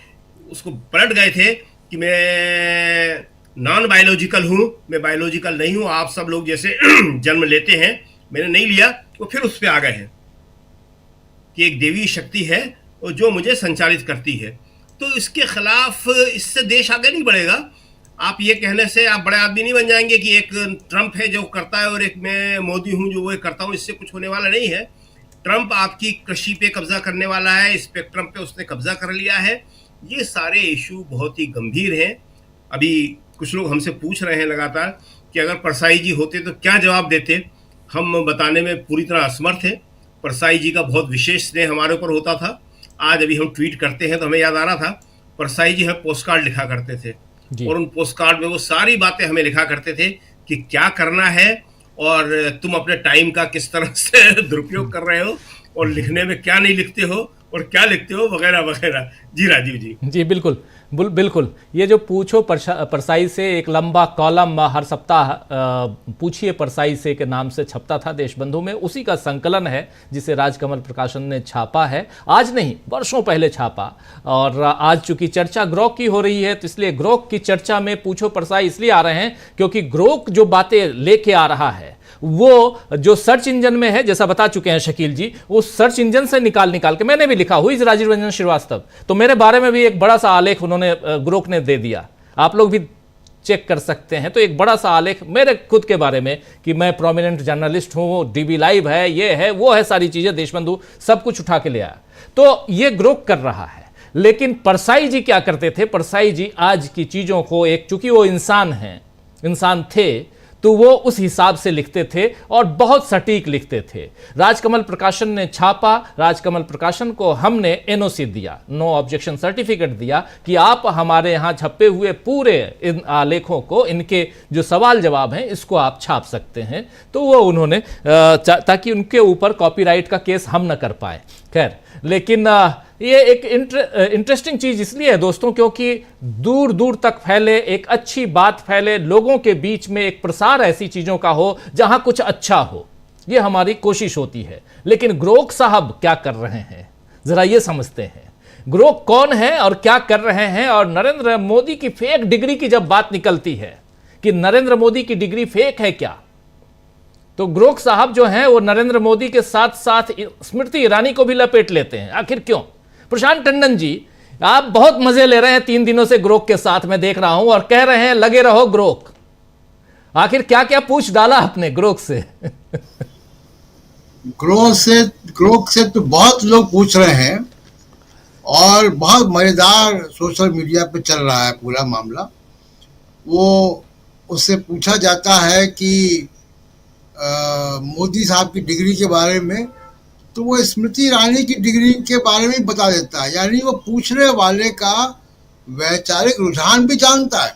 उसको पलट गए थे कि मैं नॉन बायोलॉजिकल हूँ, मैं बायोलॉजिकल नहीं हूँ, आप सब लोग जैसे जन्म लेते हैं, मैंने नहीं लिया, वो फिर उस पर आ गए हैं कि एक देवी शक्ति है और जो मुझे संचालित करती है। तो इसके खिलाफ, इससे देश आगे नहीं बढ़ेगा। आप ये कहने से आप बड़े आदमी नहीं बन जाएंगे कि एक ट्रंप है जो करता है और एक मैं मोदी हूँ जो वो करता हूँ, इससे कुछ होने वाला नहीं है। ट्रंप आपकी कृषि पे कब्जा करने वाला है, स्पेक्ट्रम पे उसने कब्जा कर लिया है। ये सारे इशू बहुत ही गंभीर हैं। अभी कुछ लोग हमसे पूछ रहे हैं लगातार कि अगर परसाई जी होते तो क्या जवाब देते। हम बताने में पूरी तरह असमर्थ हैं। परसाई जी का बहुत विशेष स्नेह हमारे ऊपर होता था। आज अभी हम ट्वीट करते हैं तो हमें याद आ रहा था, परसाई जी हमें पोस्ट कार्ड लिखा करते थे और उन पोस्ट कार्ड में वो सारी बातें हमें लिखा करते थे कि क्या करना है और तुम अपने टाइम का किस तरह से दुरुपयोग कर रहे हो और लिखने में क्या नहीं लिखते हो और क्या लिखते हो, वगैरह वगैरह। जी राजीव जी। जी बिल्कुल बिल्कुल। ये जो पूछो परसाई से एक लंबा कॉलम हर सप्ताह पूछिए परसाई से के नाम से छपता था देशबंधु में, उसी का संकलन है जिसे राजकमल प्रकाशन ने छापा है। आज नहीं, वर्षों पहले छापा। और आज चूंकि चर्चा ग्रोक की हो रही है तो इसलिए ग्रोक की चर्चा में पूछो परसाई इसलिए आ रहे हैं क्योंकि ग्रोक जो बातें लेके आ रहा है वो जो सर्च इंजन में है, जैसा बता चुके हैं शकील जी, वो सर्च इंजन से निकाल के मैंने भी लिखा हुई राजीव रंजन श्रीवास्तव, तो मेरे बारे में भी एक बड़ा सा आलेख उन्होंने ग्रोक ने दे दिया, आप लोग भी चेक कर सकते हैं। तो एक बड़ा सा आलेख मेरे खुद के बारे में कि मैं प्रोमिनेंट जर्नलिस्ट हूं, डीबी लाइव है, ये है वो है, सारी चीजें देशबंधु सब कुछ उठा के ले आया। तो ये ग्रोक कर रहा है। लेकिन परसाई जी क्या करते थे? परसाई जी आज की चीजों को, एक चूंकि वो इंसान हैं, इंसान थे, तो वो उस हिसाब से लिखते थे और बहुत सटीक लिखते थे। राजकमल प्रकाशन ने छापा, राजकमल प्रकाशन को हमने एनओसी दिया, नो ऑब्जेक्शन सर्टिफिकेट दिया कि आप हमारे यहाँ छपे हुए पूरे इन आलेखों को, इनके जो सवाल जवाब हैं, इसको आप छाप सकते हैं। तो वो उन्होंने ताकि उनके ऊपर कॉपीराइट का केस हम न कर पाए। खैर, लेकिन ये एक इंटरेस्टिंग चीज इसलिए है दोस्तों, क्योंकि दूर दूर तक फैले, एक अच्छी बात फैले, लोगों के बीच में एक प्रसार ऐसी चीजों का हो जहां कुछ अच्छा हो, ये हमारी कोशिश होती है। लेकिन ग्रोक साहब क्या कर रहे हैं, जरा ये समझते हैं। ग्रोक कौन है और क्या कर रहे हैं? और नरेंद्र मोदी की फेक डिग्री की जब बात निकलती है कि नरेंद्र मोदी की डिग्री फेक है क्या, तो ग्रोक साहब जो हैं वो नरेंद्र मोदी के साथ साथ स्मृति ईरानी को भी लपेट लेते हैं। आखिर क्यों? प्रशांत टंडन जी, आप बहुत मजे ले रहे हैं 3 दिनों से ग्रोक के साथ, मैं देख रहा हूं, और कह रहे हैं लगे रहो ग्रोक। आखिर क्या क्या पूछ डाला आपने ग्रोक से? ग्रोक से तो बहुत लोग पूछ रहे हैं और बहुत मजेदार सोशल मीडिया पे चल रहा है पूरा मामला। वो उससे पूछा जाता है कि मोदी साहब की डिग्री के बारे में, तो वो स्मृति ईरानी की डिग्री के बारे में बता देता है। यानी वो पूछने वाले का वैचारिक रुझान भी जानता है।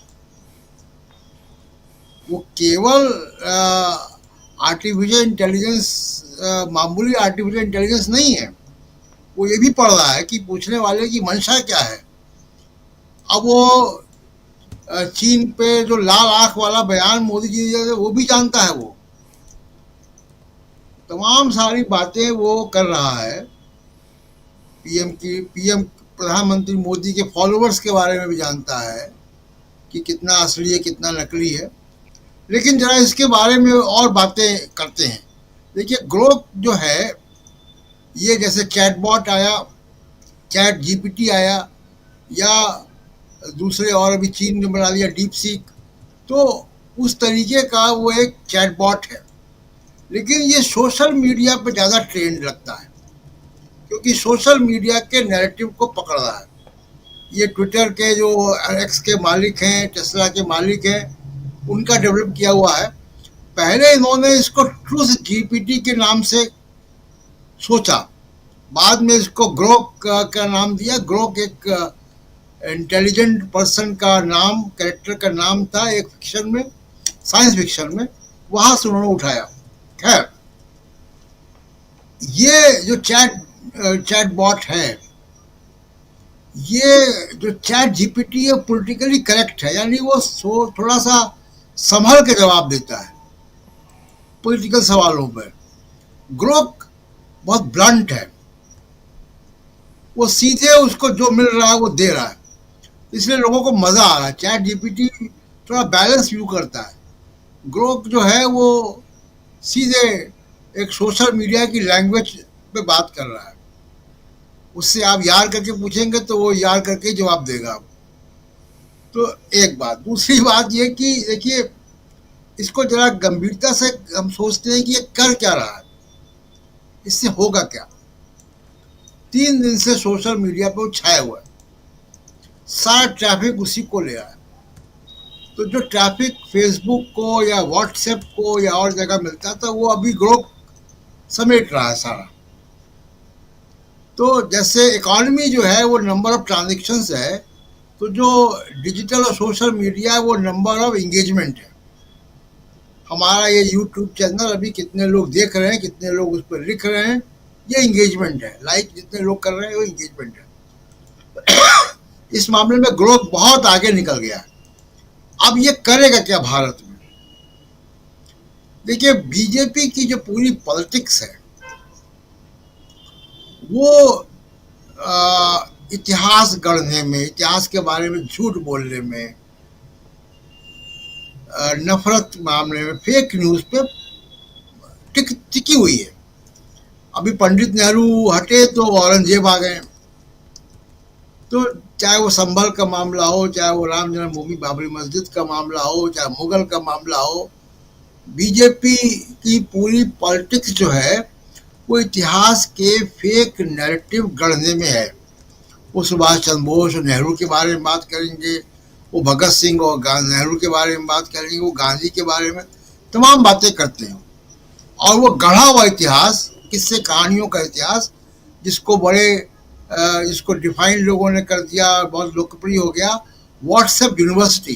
वो केवल आर्टिफिशियल इंटेलिजेंस, मामूली आर्टिफिशियल इंटेलिजेंस नहीं है, वो ये भी पढ़ रहा है कि पूछने वाले की मंशा क्या है। अब वो चीन पे जो लाल आंख वाला बयान मोदी जी ने, वो भी जानता है। वो तमाम सारी बातें वो कर रहा है। पीएम प्रधानमंत्री मोदी के फॉलोअर्स के बारे में भी जानता है कि कितना असली है, कितना नकली है। लेकिन जरा इसके बारे में और बातें करते हैं। देखिए, ग्रोक जो है, ये जैसे चैटबॉट आया, चैट जीपीटी आया, या दूसरे और अभी चीन ने बना लिया डीप सीक, तो उस तरीके का वो एक चैटबॉट है। लेकिन ये सोशल मीडिया पे ज़्यादा ट्रेंड लगता है, क्योंकि सोशल मीडिया के नैरेटिव को पकड़ रहा है। ये ट्विटर के जो एक्स के मालिक हैं, टेस्ला के मालिक हैं, उनका डेवलप किया हुआ है। पहले इन्होंने इसको ट्रूथ जीपीटी के नाम से सोचा, बाद में इसको ग्रोक का नाम दिया। ग्रोक एक इंटेलिजेंट पर्सन का नाम, कैरेक्टर का नाम था एक फिक्शन में, साइंस फिक्शन में, वहाँ से उन्होंने उठाया। खैर, ये जो चैट बॉट है, ये जो चैट जीपीटी है, पॉलिटिकली करेक्ट है। यानी वो थोड़ा सा संभल के जवाब देता है पॉलिटिकल सवालों पर। ग्रोक बहुत ब्लंट है, वो सीधे उसको जो मिल रहा है वो दे रहा है, इसलिए लोगों को मजा आ रहा है। चैट जीपीटी थोड़ा बैलेंस व्यू करता है, ग्रोक जो है वो सीधे एक सोशल मीडिया की लैंग्वेज पे बात कर रहा है। उससे आप यार करके पूछेंगे तो वो यार करके जवाब देगा। तो एक बात। दूसरी बात ये कि देखिए, इसको जरा गंभीरता से हम सोचते हैं कि ये कर क्या रहा है, इससे होगा क्या। 3 दिन से सोशल मीडिया पे वो छाया हुआ है, सारा ट्रैफिक उसी को ले रहा है। तो जो ट्रैफिक फेसबुक को या व्हाट्सएप को या और जगह मिलता था, वो अभी ग्रोक समेट रहा है सारा। तो जैसे इकॉनमी जो है वो नंबर ऑफ ट्रांजैक्शंस है, तो जो डिजिटल और सोशल मीडिया है वो नंबर ऑफ एंगेजमेंट है। हमारा ये यूट्यूब चैनल अभी कितने लोग देख रहे हैं, कितने लोग उस पर लिख रहे हैं, ये एंगेजमेंट है। लाइक जितने लोग कर रहे हैं वो एंगेजमेंट है। इस मामले में ग्रोक बहुत आगे निकल गया है। अब ये करेगा क्या भारत में? देखिए, बीजेपी की जो पूरी पॉलिटिक्स है वो इतिहास गढ़ने में, इतिहास के बारे में झूठ बोलने में, नफरत मामले में, फेक न्यूज पे टिकी हुई है। अभी पंडित नेहरू हटे तो औरंगजेब आ गए। तो चाहे वो संभल का मामला हो, चाहे वो राम जन्मभूमि बाबरी मस्जिद का मामला हो, चाहे मुगल का मामला हो, बीजेपी की पूरी पॉलिटिक्स जो है वो इतिहास के फेक नैरेटिव गढ़ने में है। वो सुभाष चंद्र बोस और नेहरू के बारे में बात करेंगे, वो भगत सिंह और नेहरू के बारे में बात करेंगे, वो गांधी के बारे में, तमाम बातें करते हैं, और वो गढ़ा हुआ इतिहास, किस्से कहानियों का इतिहास, जिसको जिसको डिफाइन लोगों ने कर दिया, बहुत लोकप्रिय हो गया, व्हाट्सएप यूनिवर्सिटी।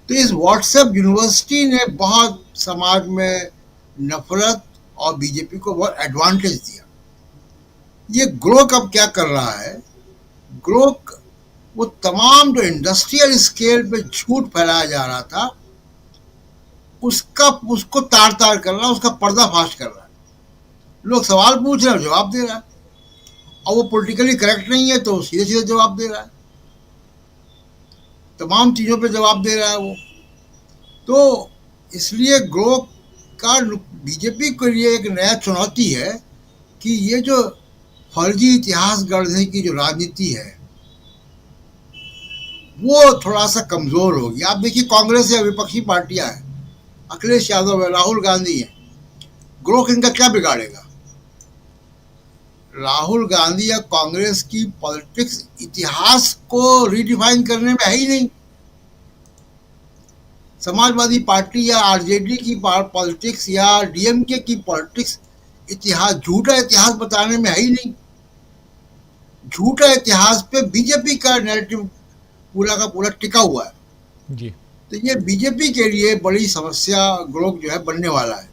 तो इस व्हाट्सएप यूनिवर्सिटी ने बहुत समाज में नफरत और बीजेपी को बहुत एडवांटेज दिया। ये ग्रोक अब क्या कर रहा है, ग्रोक वो तमाम जो इंडस्ट्रियल स्केल पे झूठ फैलाया जा रहा था उसको तार तार कर रहा है, उसका पर्दाफाश कर रहा है। लोग सवाल पूछ रहे हैं, जवाब दे रहा है, और वो पॉलिटिकली करेक्ट नहीं है तो सीधे सीधे जवाब दे रहा है, तमाम चीजों पे जवाब दे रहा है वो। तो इसलिए ग्रोक का बीजेपी के लिए एक नया चुनौती है कि ये जो फर्जी इतिहास गढ़ने की जो राजनीति है वो थोड़ा सा कमजोर होगी। आप देखिए, कांग्रेस या विपक्षी पार्टियां हैं, अखिलेश यादव है, राहुल गांधी है, ग्रोक इनका क्या बिगाड़ेगा? राहुल गांधी या कांग्रेस की पॉलिटिक्स इतिहास को रीडिफाइन करने में है ही नहीं। समाजवादी पार्टी या आरजेडी की पॉलिटिक्स या डीएमके की पॉलिटिक्स इतिहास, झूठा इतिहास बताने में है ही नहीं। झूठा इतिहास पे बीजेपी का नैरेटिव पूरा का पूरा टिका हुआ है जी। तो ये बीजेपी के लिए बड़ी समस्या ग्रोक जो है बनने वाला है।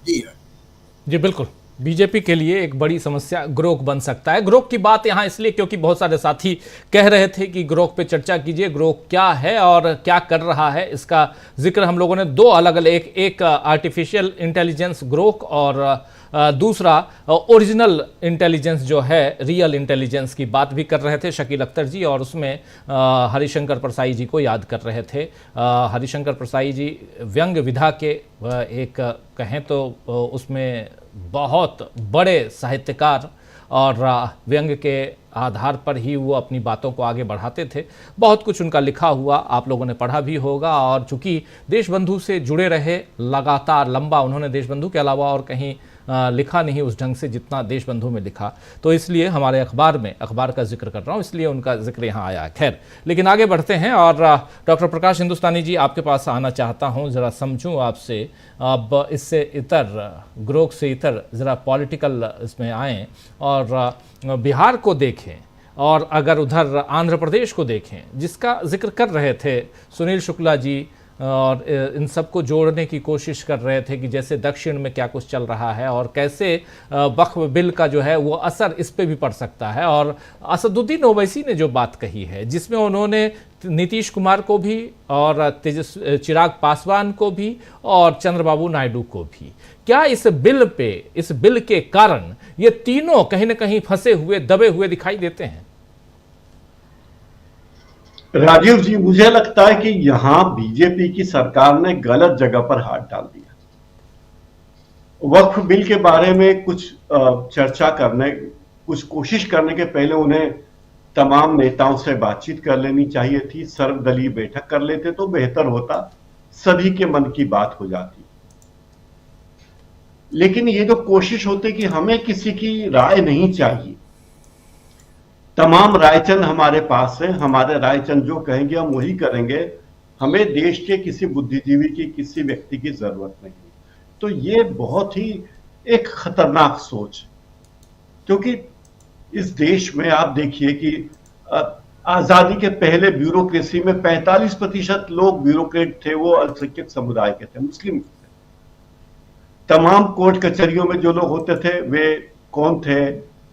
जी बिल्कुल, बीजेपी के लिए एक बड़ी समस्या ग्रोक बन सकता है। ग्रोक की बात यहाँ इसलिए क्योंकि बहुत सारे साथी कह रहे थे कि ग्रोक पे चर्चा कीजिए, ग्रोक क्या है और क्या कर रहा है। इसका जिक्र हम लोगों ने दो अलग अलग, एक आर्टिफिशियल इंटेलिजेंस ग्रोक और दूसरा ओरिजिनल इंटेलिजेंस जो है रियल इंटेलिजेंस की बात भी कर रहे थे शकील अख्तर जी, और उसमें हरिशंकर परसाई जी को याद कर रहे थे। हरिशंकर परसाई जी व्यंग्य विधा के एक कहें तो उसमें बहुत बड़े साहित्यकार, और व्यंग्य के आधार पर ही वो अपनी बातों को आगे बढ़ाते थे। बहुत कुछ उनका लिखा हुआ आप लोगों ने पढ़ा भी होगा, और चूंकि देशबंधु से जुड़े रहे लगातार, लंबा उन्होंने देशबंधु के अलावा और कहीं लिखा नहीं उस ढंग से जितना देशबंधु में लिखा, तो इसलिए हमारे अखबार का जिक्र कर रहा हूँ, इसलिए उनका जिक्र यहाँ आया है। खैर, लेकिन आगे बढ़ते हैं और डॉक्टर प्रकाश हिंदुस्तानी जी आपके पास आना चाहता हूँ, ज़रा समझूँ आपसे। अब इससे इतर, ग्रोक से इतर ज़रा पॉलिटिकल इसमें आएँ और बिहार को देखें, और अगर उधर आंध्र प्रदेश को देखें जिसका जिक्र कर रहे थे सुनील शुक्ला जी, और इन सब को जोड़ने की कोशिश कर रहे थे कि जैसे दक्षिण में क्या कुछ चल रहा है और कैसे वक्फ बिल का जो है वो असर इस पे भी पड़ सकता है। और असदुद्दीन ओवैसी ने जो बात कही है जिसमें उन्होंने नीतीश कुमार को भी और चिराग पासवान को भी और चंद्रबाबू नायडू को भी, क्या इस बिल के कारण ये तीनों कहीं ना कहीं फंसे हुए, दबे हुए दिखाई देते हैं? राजीव जी, मुझे लगता है कि यहां बीजेपी की सरकार ने गलत जगह पर हाथ डाल दिया। वक्फ बिल के बारे में कुछ चर्चा करने, कुछ कोशिश करने के पहले उन्हें तमाम नेताओं से बातचीत कर लेनी चाहिए थी। सर्वदलीय बैठक कर लेते तो बेहतर होता, सभी के मन की बात हो जाती। लेकिन ये जो कोशिश होती कि हमें किसी की राय नहीं चाहिए, तमाम रायचंद हमारे पास है, हमारे रायचंद जो कहेंगे हम वही करेंगे, हमें देश के किसी बुद्धिजीवी की, किसी व्यक्ति की जरूरत नहीं। तो ये बहुत ही एक खतरनाक सोच, क्योंकि इस देश में आप देखिए कि आजादी के पहले ब्यूरोक्रेसी में 45% लोग ब्यूरोक्रेट थे, वो अल्पसंख्यक समुदाय के थे, मुस्लिम थे। तमाम कोर्ट कचहरियों में जो लोग होते थे वे कौन थे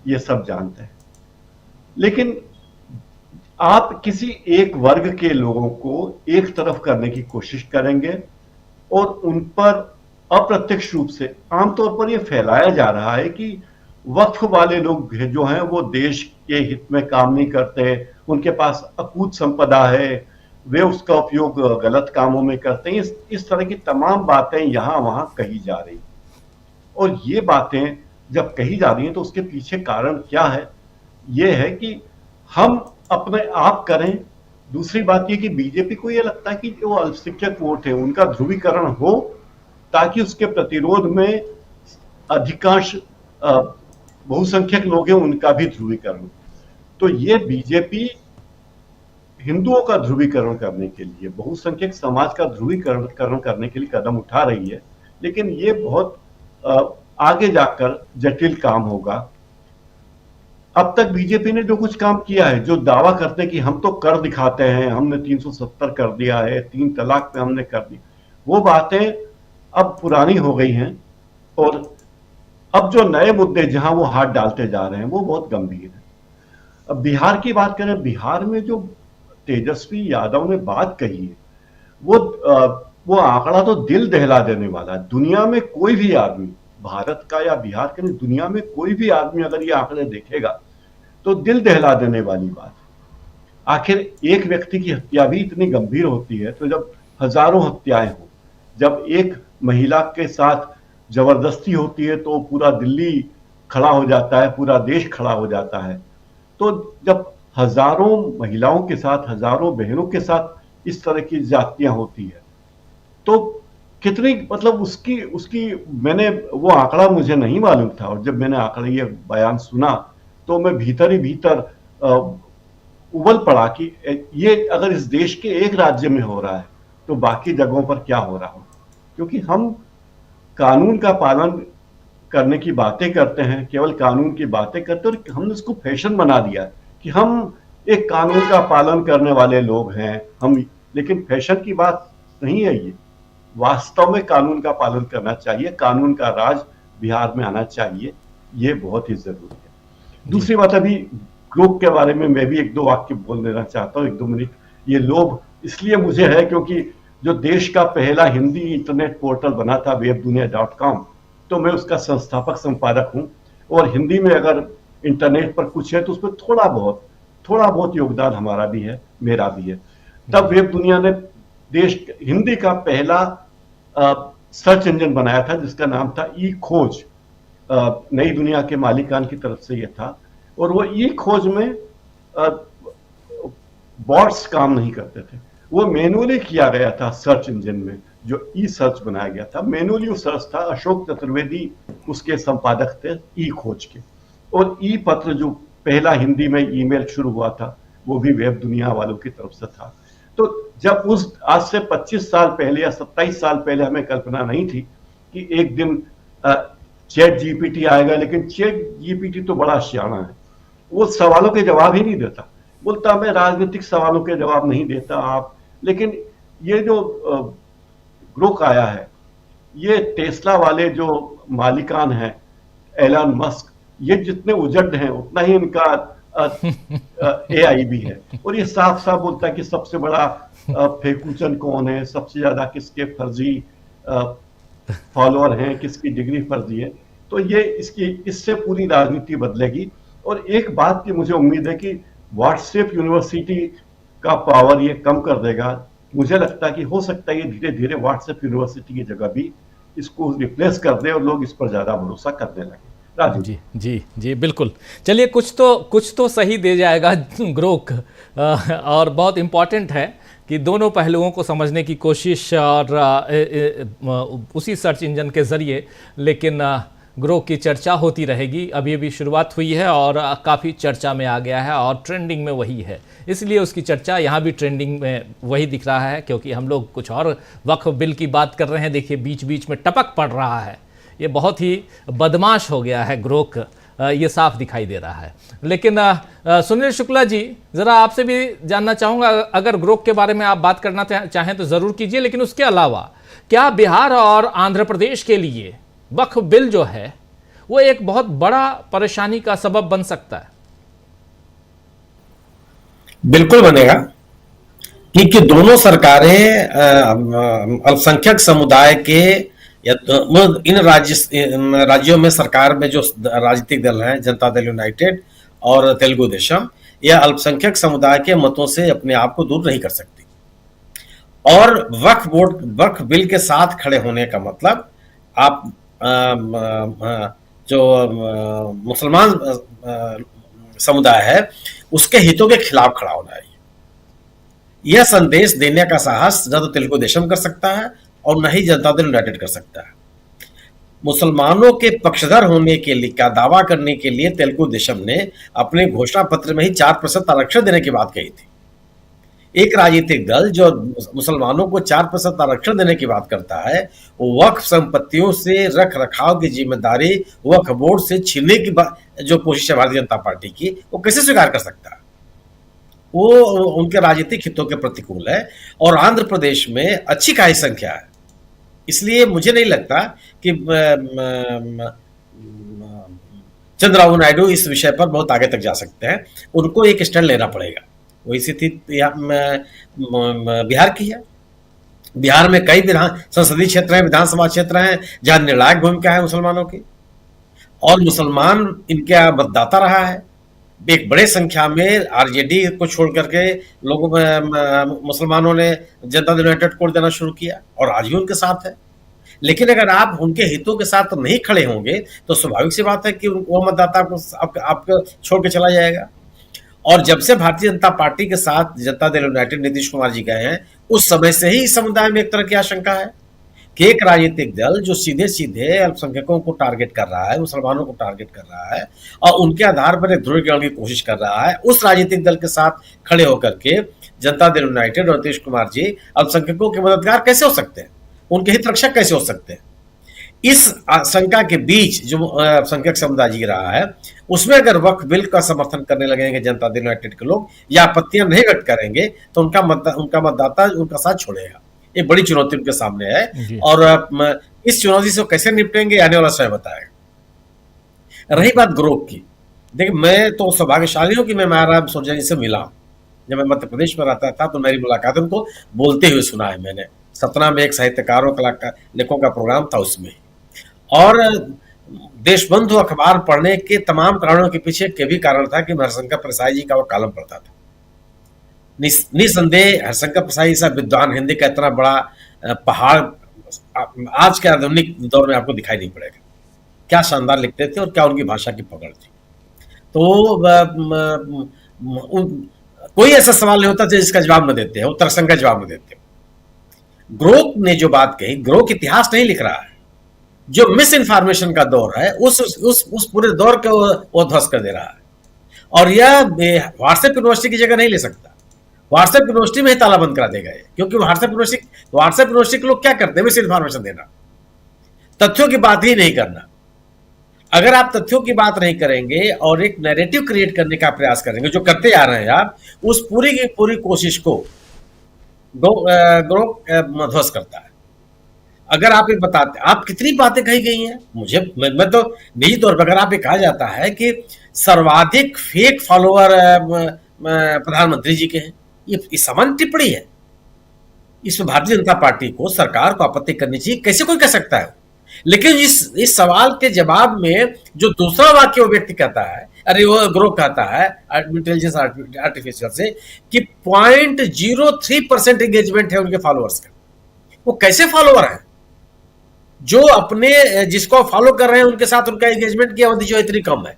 ये सब जानते हैं। लेकिन आप किसी एक वर्ग के लोगों को एक तरफ करने की कोशिश करेंगे और उन पर अप्रत्यक्ष रूप से आमतौर पर यह फैलाया जा रहा है कि वक्फ वाले लोग जो हैं वो देश के हित में काम नहीं करते, उनके पास अकूत संपदा है, वे उसका उपयोग गलत कामों में करते हैं। इस तरह की तमाम बातें यहां वहां कही जा रही, और ये बातें जब कही जा रही हैं तो उसके पीछे कारण क्या है? यह है कि हम अपने आप करें। दूसरी बात यह कि बीजेपी को यह लगता है कि जो अल्पसंख्यक वोट है उनका ध्रुवीकरण हो, ताकि उसके प्रतिरोध में अधिकांश बहुसंख्यक लोग हैं उनका भी ध्रुवीकरण। तो ये बीजेपी हिंदुओं का ध्रुवीकरण करने के लिए, बहुसंख्यक समाज का ध्रुवीकरण करने के लिए कदम उठा रही है, लेकिन ये बहुत आगे जाकर जटिल काम होगा। अब तक बीजेपी ने जो कुछ काम किया है, जो दावा करते हैं कि हम तो कर दिखाते हैं, हमने 370 कर दिया है, 3 तलाक पे हमने कर दी, वो बातें अब पुरानी हो गई हैं। और अब जो नए मुद्दे जहां वो हाथ डालते जा रहे हैं वो बहुत गंभीर है। अब बिहार की बात करें, बिहार में जो तेजस्वी यादव ने बात कही है वो आंकड़ा तो दिल दहला देने वाला है। दुनिया में कोई भी आदमी, भारत का या बिहार का नहीं, दुनिया में कोई भी आदमी अगर ये आंकड़े देखेगा तो दिल दहला देने वाली बात है। आखिर एक व्यक्ति की हत्या भी इतनी गंभीर होती है, तो जब हजारों हत्याएं हो, जब एक महिला के साथ जबरदस्ती होती है तो पूरा दिल्ली खड़ा हो जाता है, पूरा देश खड़ा हो जाता है। तो जब हजारों महिलाओं के साथ, हजारों बहनों के साथ इस तरह की जातियां होती है तो कितनी, मतलब उसकी मैंने वो आंकड़ा मुझे नहीं मालूम था, और जब मैंने आंकड़ा ये बयान सुना तो मैं भीतर ही भीतर उबल पड़ा कि ये अगर इस देश के एक राज्य में हो रहा है तो बाकी जगहों पर क्या हो रहा हो। क्योंकि हम कानून का पालन करने की बातें करते हैं, केवल कानून की बातें करते हैं, और हमने उसको फैशन बना दिया कि हम एक कानून का पालन करने वाले लोग हैं हम। लेकिन फैशन की बात नहीं है ये, वास्तव में कानून का पालन करना चाहिए, कानून का राज बिहार में आना चाहिए, ये बहुत ही जरूरी है। दूसरी बात, अभी ग्रुप के बारे में मैं भी 1-2 वाक्य बोल देना चाहता हूँ, 1-2 मिनट। ये लोभ इसलिए मुझे है क्योंकि जो देश का पहला हिंदी इंटरनेट पोर्टल बना था webdunia.com, तो मैं उसका संस्थापक संपादक हूँ, और हिंदी में अगर इंटरनेट पर कुछ है तो उसमें थोड़ा बहुत योगदान हमारा भी है, मेरा भी है। तब वेब दुनिया ने हिंदी का पहला सर्च इंजन बनाया था जिसका नाम था ई खोज। नई दुनिया के मालिकान की तरफ से यह था, और वो ई खोज में बॉट्स काम नहीं करते थे, वो मैनुअली किया गया था। सर्च इंजन में जो ई सर्च बनाया गया था, मैनुअली सर्च था। अशोक चतुर्वेदी उसके संपादक थे ई खोज के। और ई पत्र जो पहला हिंदी में ईमेल शुरू हुआ था वो भी वेब दुनिया वालों की तरफ से था। तो जब आज से 25 साल पहले या 27 साल पहले हमें कल्पना नहीं थी कि एक दिन चैट जीपीटी आएगा, लेकिन चैट जीपीटी तो बड़ा सियाना है, वो सवालों के जवाब ही नहीं देता, बोलता मैं राजनीतिक सवालों के जवाब नहीं देता आप। लेकिन ये जो ग्रोक आया है, ये टेस्ला वाले जो मालिकान हैं एलन मस्क, ये जितने उजड़ हैं उतना ही इनका एआई भी है। और ये साफ साफ बोलता है कि सबसे बड़ा फेकुचन कौन है, सबसे ज्यादा किसके फर्जी फॉलोअर हैं, किसकी डिग्री फर्जी है। तो ये इससे पूरी राजनीति बदलेगी। और एक बात की मुझे उम्मीद है कि व्हाट्सएप यूनिवर्सिटी का पावर ये कम कर देगा। मुझे लगता है कि हो सकता है ये धीरे धीरे व्हाट्सएप यूनिवर्सिटी की जगह भी इसको रिप्लेस कर दे और लोग इस पर ज्यादा भरोसा करने लगे। जी जी जी बिल्कुल। चलिए, कुछ तो सही दे जाएगा ग्रोक। और बहुत इम्पॉर्टेंट है कि दोनों पहलुओं को समझने की कोशिश, और उसी सर्च इंजन के ज़रिए, लेकिन ग्रोक की चर्चा होती रहेगी। अभी अभी शुरुआत हुई है और काफ़ी चर्चा में आ गया है और ट्रेंडिंग में वही है, इसलिए उसकी चर्चा यहाँ भी ट्रेंडिंग में वही दिख रहा है। क्योंकि हम लोग कुछ और वक्फ बिल की बात कर रहे हैं, देखिए बीच बीच में टपक पड़ रहा है। ये बहुत ही बदमाश हो गया है ग्रोक, ये साफ दिखाई दे रहा है। लेकिन सुनील शुक्ला जी, ज़रा आपसे भी जानना चाहूँगा, अगर ग्रोक के बारे में आप बात करना चाहें तो ज़रूर कीजिए, लेकिन उसके अलावा क्या बिहार और आंध्र प्रदेश के लिए वक्फ बिल जो है वो एक बहुत बड़ा परेशानी का सबब बन सकता है? बिल्कुल बनेगा, क्योंकि दोनों सरकारें अल्पसंख्यक समुदाय के इन राज्यों में सरकार में जो राजनीतिक दल हैं, जनता दल यूनाइटेड और तेलुगु देशम, यह अल्पसंख्यक समुदाय के मतों से अपने आप को दूर नहीं कर सकती। और वक्फ बिल के साथ खड़े होने का मतलब आप जो मुसलमान समुदाय है उसके हितों के खिलाफ खड़ा होना है। यह संदेश देने का साहस न तो तेलुगु देशम कर सकता है और न ही जनता दल यूनाइटेड कर सकता है। मुसलमानों के पक्षधर होने के लिए का दावा करने के लिए तेलुगु देशम ने अपने घोषणा पत्र में ही 4% आरक्षण देने की बात कही थी। एक राजनीतिक दल जो मुसलमानों को 4% आरक्षण देने की बात करता है, वो वक्फ संपत्तियों से रख रखाव की जिम्मेदारी वक्फ बोर्ड से छीनने की जो कोशिश है भारतीय जनता पार्टी की, वो कैसे स्वीकार कर सकता है? वो उनके राजनीतिक हितों के प्रतिकूल है। और आंध्र प्रदेश में अच्छी खासी संख्या है, इसलिए मुझे नहीं लगता कि चंद्रबाबू नायडू इस विषय पर बहुत आगे तक जा सकते हैं। उनको एक स्टैंड लेना पड़ेगा। वही स्थिति बिहार की है। बिहार में कई संसदीय क्षेत्र हैं, विधानसभा क्षेत्र हैं जहां निर्णायक भूमिका है मुसलमानों की, और मुसलमान इनका मतदाता रहा है। एक बड़े संख्या में आरजेडी को छोड़ करके लोगों मुसलमानों ने जनता दल यूनाइटेड को देना शुरू किया और आज भी उनके साथ है। लेकिन अगर आप उनके हितों के साथ नहीं खड़े होंगे तो स्वाभाविक सी बात है कि वो मतदाता को आपको छोड़ के चला जाएगा। और जब से भारतीय जनता पार्टी के साथ जनता दल यूनाइटेड नीतीश कुमार जी गए हैं, उस समय से ही इस समुदाय में एक तरह की आशंका है कि एक राजनीतिक दल जो सीधे सीधे अल्पसंख्यकों को टारगेट कर रहा है, मुसलमानों को टारगेट कर रहा है और उनके आधार पर एक ध्रुवीकरण की कोशिश कर रहा है, उस राजनीतिक दल के साथ खड़े होकर के जनता दल यूनाइटेड और नीतीश कुमार जी अल्पसंख्यकों के मददगार कैसे हो सकते हैं, उनके हित रक्षक कैसे हो सकते हैं? इस आशंका के बीच जो अल्पसंख्यक समुदाय जी रहा है, उसमें अगर वक्फ बिल का समर्थन करने लगेंगे जनता दल यूनाइटेड के लोग या आपत्तियां नहीं व्यक्त करेंगे तो उनका मतदाता उनका साथ छोड़ेगा। एक बड़ी चुनौती उनके सामने है और इस चुनौती से कैसे निपटेंगे आने वाला समय बताएगा। रही बात ग्रोथ की, देखिए मैं तो सौभाग्यशाली हूं कि मैं महाराज सोचा जी से मिला। जब मैं मध्य प्रदेश में रहता था तो मेरी मुलाकात उनको बोलते हुए सुना है मैंने। सतना में एक साहित्यकारों कलाकार लेखकों का प्रोग्राम था उसमें, और देशबंधु अखबार पढ़ने के तमाम कारणों के पीछे एक भी कारण था कि हरिशंकर प्रसाद जी का वो कॉलम पढ़ता था। निसंदेह हरिशंकर प्रसाद जी साहब विद्वान, हिंदी का इतना बड़ा पहाड़ आज के आधुनिक दौर में आपको दिखाई नहीं पड़ेगा। क्या शानदार लिखते थे और क्या उनकी भाषा की पकड़ थी। तो कोई ऐसा सवाल नहीं होता जिसका जवाब न देते हैं, उत्तराखंड का जवाब न देते। ग्रोथ ने जो बात कही, ग्रोथ इतिहास नहीं लिख रहा है। जो मिस इन्फॉर्मेशन का दौर है उस पूरे दौर को वो ध्वस्त कर दे रहा है। और यह व्हाट्सएप यूनिवर्सिटी की जगह नहीं ले सकता। व्हाट्सएप यूनिवर्सिटी में ही ताला बंद करा देगा ये, क्योंकि व्हाट्सएप यूनिवर्सिटी के लोग क्या करते हैं? मिस इन्फॉर्मेशन देना, तथ्यों की बात ही नहीं करना। अगर आप तथ्यों की बात नहीं करेंगे और एक नैरेटिव क्रिएट करने का प्रयास करेंगे, जो करते आ रहे हैं आप, उस पूरी की पूरी कोशिश को ध्वस्त करता है। अगर आप ये बताते, आप कितनी बातें कही गई हैं, मैं तो निजी तौर पर अगर आप ये कहा जाता है कि सर्वाधिक फेक फॉलोअर प्रधानमंत्री जी के हैं, ये सामान्य टिप्पणी है। इसमें भारतीय जनता पार्टी को, सरकार को आपत्ति करनी चाहिए, कैसे कोई कह सकता है? लेकिन इस सवाल के जवाब में जो दूसरा वाक्य वो व्यक्ति कहता है, अरे वो ग्रो कहता है इंटेलिजेंस आर्टिफिशियल से कि 0.03% एंगेजमेंट है उनके फॉलोअर्स का। वो कैसे फॉलोअर है? जो अपने जिसको फॉलो कर रहे हैं उनके साथ उनका एंगेजमेंट की अवधि जो इतनी कम है,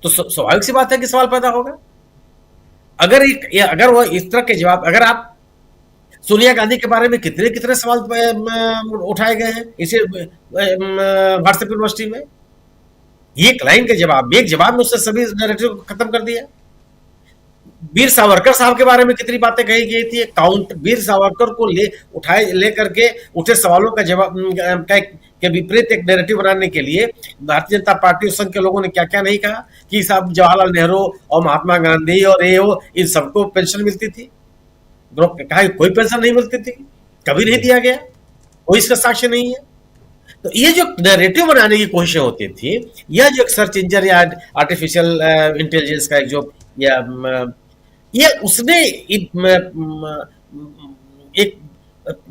तो स्वाभाविक सी बात है कि सवाल पैदा होगा। अगर वो इस तरह के जवाब, अगर आप सोनिया गांधी के बारे में कितने सवाल उठाए गए हैं इसे व्हाट्सएप यूनिवर्सिटी में, एक लाइन के जवाब, एक जवाब में उससे सभी नैरेटिव खत्म कर दिया। वीर सावरकर साहब के बारे में कितनी बातें कही गई थी, वीर सावरकर को ले करके उठे सवालों का जवाब के विपरीत एक नैरेटिव बनाने के लिए भारतीय जनता पार्टी उस संघ के लोगों ने क्या क्या नहीं कहा कि साहब जवाहरलाल नेहरू और महात्मा गांधी और इन सबको पेंशन मिलती थी। कहा कोई पेंशन नहीं मिलती थी, कभी नहीं दिया गया, कोई इसका साक्ष्य नहीं है। तो ये जो नैरेटिव बनाने की कोशिशें होती थी, यह जो सर्च इंजन या आर्टिफिशियल इंटेलिजेंस का ये उसने एक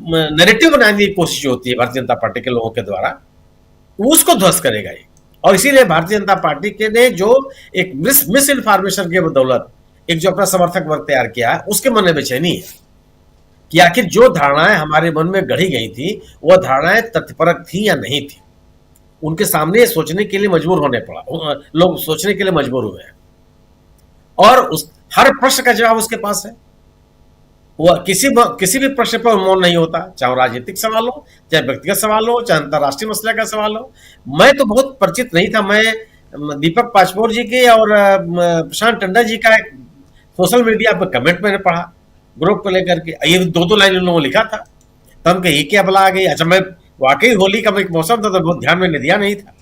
नैरेटिव बनाने की कोशिश जो होती है भारतीय जनता पार्टी के लोगों के द्वारा, उसको ध्वस्त करेगा ये। और इसीलिए भारतीय जनता पार्टी के ने जो एक मिस इन्फॉर्मेशन के बदौलत एक जो अपना समर्थक वर्ग तैयार किया है, उसके मन में बेचैनी है कि आखिर जो धारणाएं हमारे मन में गढ़ी गई थी वह धारणाएं तथ्यपरक थी या नहीं थी। उनके सामने सोचने के लिए मजबूर होने पड़ा, लोग सोचने के लिए मजबूर हुए हैं और हर प्रश्न का जवाब उसके पास है। वह किसी भी प्रश्न पर मौन नहीं होता, चाहे राजनीतिक सवाल हो, चाहे व्यक्तिगत सवाल हो, चाहे अंतर्राष्ट्रीय मसले का सवाल हो। मैं तो बहुत परिचित नहीं था, मैं दीपक पाचपोर जी के और प्रशांत टंडन जी का सोशल मीडिया पर कमेंट मैंने पढ़ा ग्रुप को लेकर के, ये 2-2 लाइन उन लोगों ने लिखा था। तो हम कहे ये क्या बला आ गई। अच्छा, मैं वाकई होली का एक मौसम था तो बहुत ध्यान में दिया नहीं था।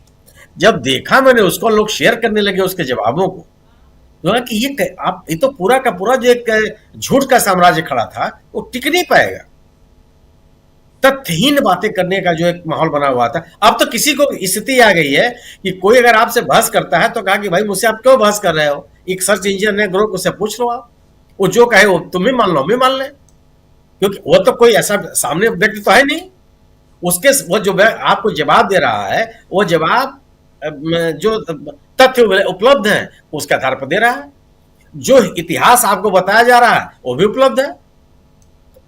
जब देखा मैंने उसको, लोग शेयर करने लगे उसके जवाबों को, तो कि ये तो पूरा का पूरा जो एक झूठ का साम्राज्य खड़ा था वो टिक नहीं पाएगा। तथ्यहीन बातें करने का जो एक माहौल बना हुआ था। अब तो किसी को स्थिति आ गई है कि कोई अगर आपसे बहस करता है तो कहा कि भाई मुझसे आप क्यों बहस कर रहे हो, एक सर्च इंजन है ग्रुप, उससे पूछ लो आप, वो जो कहे वो तुम भी मान लो, हम भी मान लें, क्योंकि वो तो कोई ऐसा सामने व्यक्ति तो है नहीं। उसके वो जो आपको जवाब दे रहा है वो जवाब जो तथ्य उपलब्ध है उसके आधार पर दे रहा है। जो इतिहास आपको बताया जा रहा है वो भी उपलब्ध है।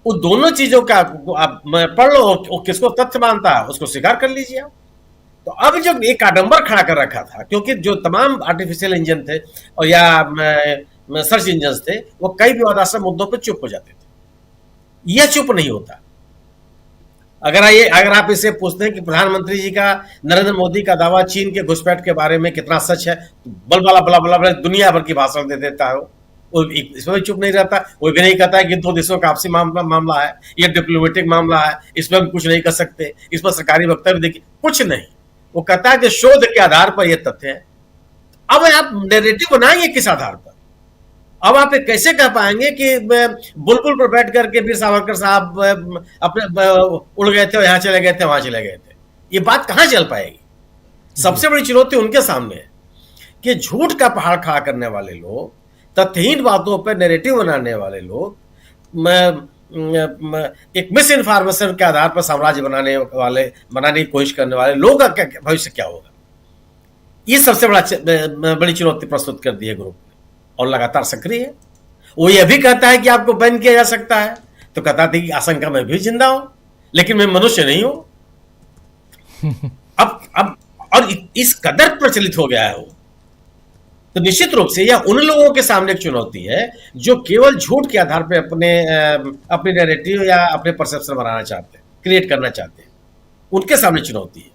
वो दोनों चीजों का आप पढ़ लो, वो किसको तथ्य मानता है उसको स्वीकार कर लीजिए आप। तो अब जो एक आडंबर खड़ा कर रखा था, क्योंकि जो तमाम आर्टिफिशियल इंजन थे और या सर्च इंजन थे वो कई विवादास्पद मुद्दों पर चुप हो जाते थे, यह चुप नहीं होता। अगर आप इसे पूछते हैं कि प्रधानमंत्री जी का, नरेंद्र मोदी का दावा चीन के घुसपैठ के बारे में कितना सच है, बला दुनिया भर की भाषण दे देता है वो इसमें भी चुप नहीं रहता। वो भी नहीं कहता है कि 2 देशों का आपसी मामला है, ये डिप्लोमेटिक मामला है, इसमें हम कुछ नहीं कर सकते, इस पर सरकारी वक्तव्य देखिए, कुछ नहीं। वो कहता है कि शोध के आधार पर यह तथ्य है। अब आप नैरेटिव बनाएंगे किस आधार पर? अब आप कैसे कह पाएंगे कि बुलबुल पर बैठ करके फिर सावरकर साहब अपने उड़ गए थे, यहाँ चले गए थे, वहां चले गए थे? ये बात कहां चल पाएगी? सबसे बड़ी चुनौती उनके सामने है कि झूठ का पहाड़ खड़ा करने वाले लोग, तथ्यहीन बातों पर नैरेटिव बनाने वाले लोग, एक मिस इन्फॉर्मेशन के आधार पर साम्राज्य बनाने की कोशिश करने वाले लोगों का भविष्य क्या होगा? ये सबसे बड़ी चुनौती प्रस्तुत कर दी है ग्रुप ने और लगातार सक्रिय है। वो यह भी कहता है कि आपको बैन किया जा सकता है, तो कहता थी कि आशंका में भी जिंदा हूं, लेकिन मैं मनुष्य नहीं हूं। अब और इस कदर प्रचलित हो गया है वो, तो निश्चित रूप से यह उन लोगों के सामने एक चुनौती है जो केवल झूठ के आधार पर अपने नैरेटिव या अपने परसेप्शन बनाना चाहते हैं, क्रिएट करना चाहते हैं, उनके सामने चुनौती है।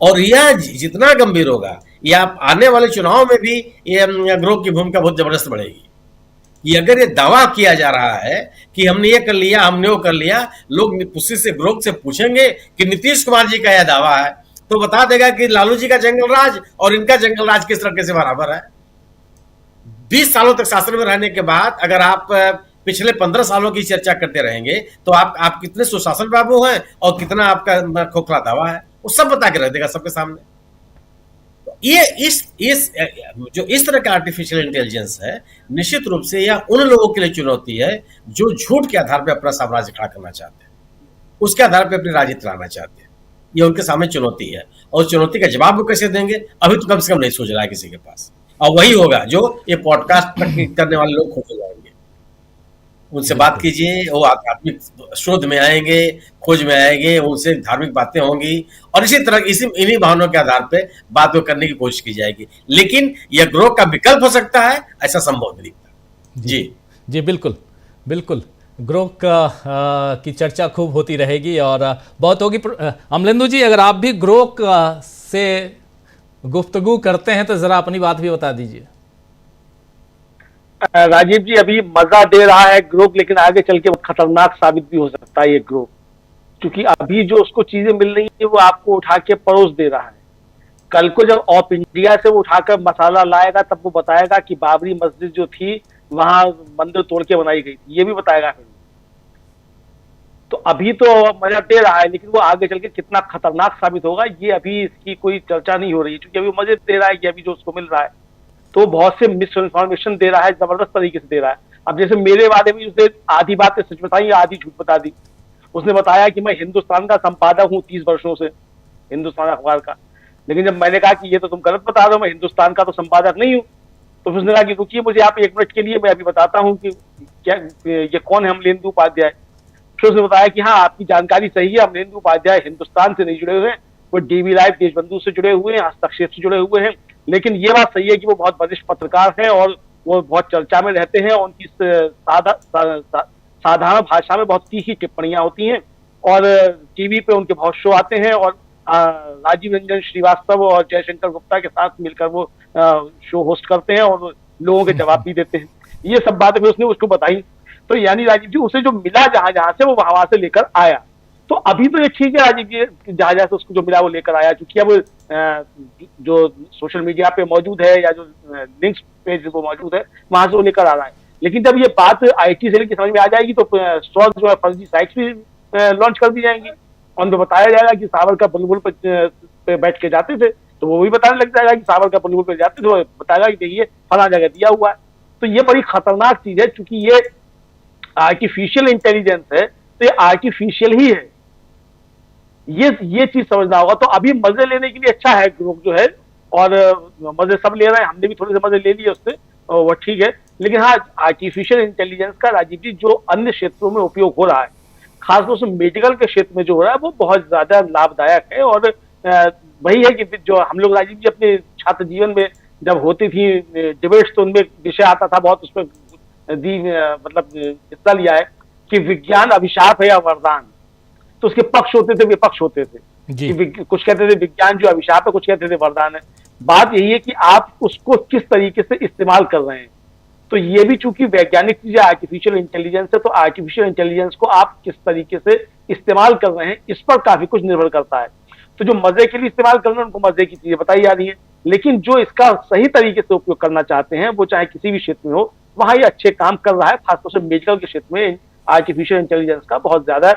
और यह जितना गंभीर होगा, या आने वाले चुनाव में भी ये ग्रुप की भूमिका बहुत जबरदस्त बढ़ेगी। ये अगर ये दावा किया जा रहा है कि हमने ये कर लिया, हमने वो कर लिया, लोग उसी से ग्रुप से पूछेंगे कि नीतीश कुमार जी का यह दावा है, तो बता देगा कि लालू जी का जंगल राज और इनका जंगल राज किस तरीके से बराबर है। 20 सालों तक शासन में रहने के बाद अगर आप पिछले 15 सालों की चर्चा करते रहेंगे तो आप कितने सुशासन बाबू हैं और कितना आपका खोखला दावा है, वो सब बता के रख देगा सबके सामने। ये इस तरह का आर्टिफिशियल इंटेलिजेंस है, निश्चित रूप से यह उन लोगों के लिए चुनौती है जो झूठ के आधार पर अपना साम्राज्य खड़ा करना चाहते हैं, उसके आधार पर अपनी राजनीति चलाना चाहते हैं। ये उनके सामने चुनौती है, और चुनौती का जवाब वो कैसे देंगे अभी तो कम से कम नहीं सोच रहा है किसी के पास। और वही होगा जो ये पॉडकास्ट करने वाले लोग खोज जाएंगे। उनसे बात कीजिए, वो आध्यात्मिक शोध में आएंगे, खोज में आएंगे, उनसे धार्मिक बातें होंगी, और इसी तरह इन्हीं भावनाओं के आधार पे बात करने की कोशिश की जाएगी। लेकिन यह ग्रोथ का विकल्प हो सकता है, ऐसा संभव नहीं दिखता। जी बिल्कुल बिल्कुल, ग्रोथ की चर्चा खूब होती रहेगी और बहुत होगी। अमलेंदु जी, अगर आप भी ग्रोथ से गुफ्तगू करते हैं तो जरा अपनी बात भी बता दीजिए। राजीव जी, अभी मजा दे रहा है ग्रुप, लेकिन आगे चल के खतरनाक साबित भी हो सकता है ये ग्रुप, क्योंकि अभी जो उसको चीजें मिल रही है वो आपको उठा के परोस दे रहा है। कल को जब ऑफ इंडिया से वो उठाकर मसाला लाएगा तब वो बताएगा कि बाबरी मस्जिद जो थी वहां मंदिर तोड़ के बनाई गई थी, ये भी बताएगा फिर। तो अभी तो मजा दे रहा है, लेकिन वो आगे चल के कितना खतरनाक साबित होगा ये अभी इसकी कोई चर्चा नहीं हो रही है, क्योंकि अभी मजे दे रहा है कि अभी जो उसको मिल रहा है तो बहुत से मिस इन्फॉर्मेशन दे रहा है, जबरदस्त तरीके से दे रहा है। अब जैसे मेरे बारे में उसने आधी बातें सच बताई, आधी झूठ बता दी। उसने बताया कि मैं हिंदुस्तान का संपादक हूँ 30 वर्षों से, हिंदुस्तान अखबार का, लेकिन जब मैंने कहा कि ये तो तुम गलत बता रहे हो, मैं हिंदुस्तान का तो संपादक नहीं हूँ, तो उसने कहा कि रुकिए मुझे आप 1 मिनट के लिए, मैं अभी बताता हूँ कि क्या ये कौन है अमलेंदु उपाध्याय। फिर उसने बताया कि हाँ आपकी जानकारी सही है, अमलेंदु उपाध्याय हिंदुस्तान से नहीं जुड़े हुए हैं, वो डीवी लाइव देशबंधु से जुड़े हुए हैं, हस्तक्षेप से जुड़े हुए हैं, लेकिन ये बात सही है कि वो बहुत वरिष्ठ पत्रकार हैं और वो बहुत चर्चा में रहते हैं, और उनकी साधारण भाषा में बहुत तीखी टिप्पणियां होती हैं, और टीवी पे उनके बहुत शो आते हैं, और राजीव रंजन श्रीवास्तव और जयशंकर गुप्ता के साथ मिलकर वो शो होस्ट करते हैं और लोगों के जवाब भी देते हैं। ये सब बातें फिर उसने उसको बताई। तो यानी राजीव जी उसे जो मिला जहां जहां से वो वहां से लेकर आया। तो अभी तो ये ठीक है राजीव जी, जहां जहां से उसको जो मिला वो लेकर आया, क्योंकि अब जो सोशल मीडिया पे मौजूद है या जो लिंक्स पेज वो मौजूद है वहां से वो लेकर आ रहा है। लेकिन जब ये बात IT सेल की समझ में आ जाएगी तो 100 जो है फर्जी साइट्स भी लॉन्च कर दी जाएंगी, और उनको बताया जाएगा कि सावरकर बुलबुल पे बैठ के जाते थे, तो वो भी बताने लग जाएगा कि सावरकर बुलबुल पे जाते थे, तो बताएगा कि देखिए फला जगह दिया हुआ है। तो ये बड़ी खतरनाक चीज है, क्योंकि ये आर्टिफिशियल इंटेलिजेंस है, तो ये आर्टिफिशियल ही है, ये चीज समझना होगा। तो अभी मजे लेने के लिए अच्छा है ग्रुप जो है, और मजे सब ले रहे हैं, हमने भी थोड़े से मजे ले लिए उससे, वो ठीक है। लेकिन हाँ, आर्टिफिशियल इंटेलिजेंस का राजीव जी जो अन्य क्षेत्रों में उपयोग हो रहा है, खासतौर से मेडिकल के क्षेत्र में जो हो रहा है, वो बहुत ज्यादा लाभदायक है। और वही है कि जो हम लोग राजीव जी अपने छात्र जीवन में जब होती थी डिबेट्स, तो उनमें विषय आता था बहुत, उसमें मतलब हिस्सा लिया है कि विज्ञान अभिशाप है या वरदान। तो उसके पक्ष होते थे, विपक्ष होते थे कि कुछ कहते थे विज्ञान जो अभिशाप है, कुछ कहते थे वरदान है। बात यही है कि आप उसको किस तरीके से इस्तेमाल कर रहे हैं। तो ये भी चूंकि वैज्ञानिक चीज है, आर्टिफिशियल इंटेलिजेंस है, तो आर्टिफिशियल इंटेलिजेंस को आप किस तरीके से इस्तेमाल कर रहे हैं इस पर काफी कुछ निर्भर करता है। तो जो मजे के लिए इस्तेमाल कर रहे हैं उनको मजे की चीजें बताई जा रही है, लेकिन जो इसका सही तरीके से उपयोग करना चाहते हैं, वो चाहे किसी भी क्षेत्र में हो, वहां ये अच्छे काम कर रहा है। खासतौर से मेडिकल के क्षेत्र में आर्टिफिशियल इंटेलिजेंस का बहुत ज्यादा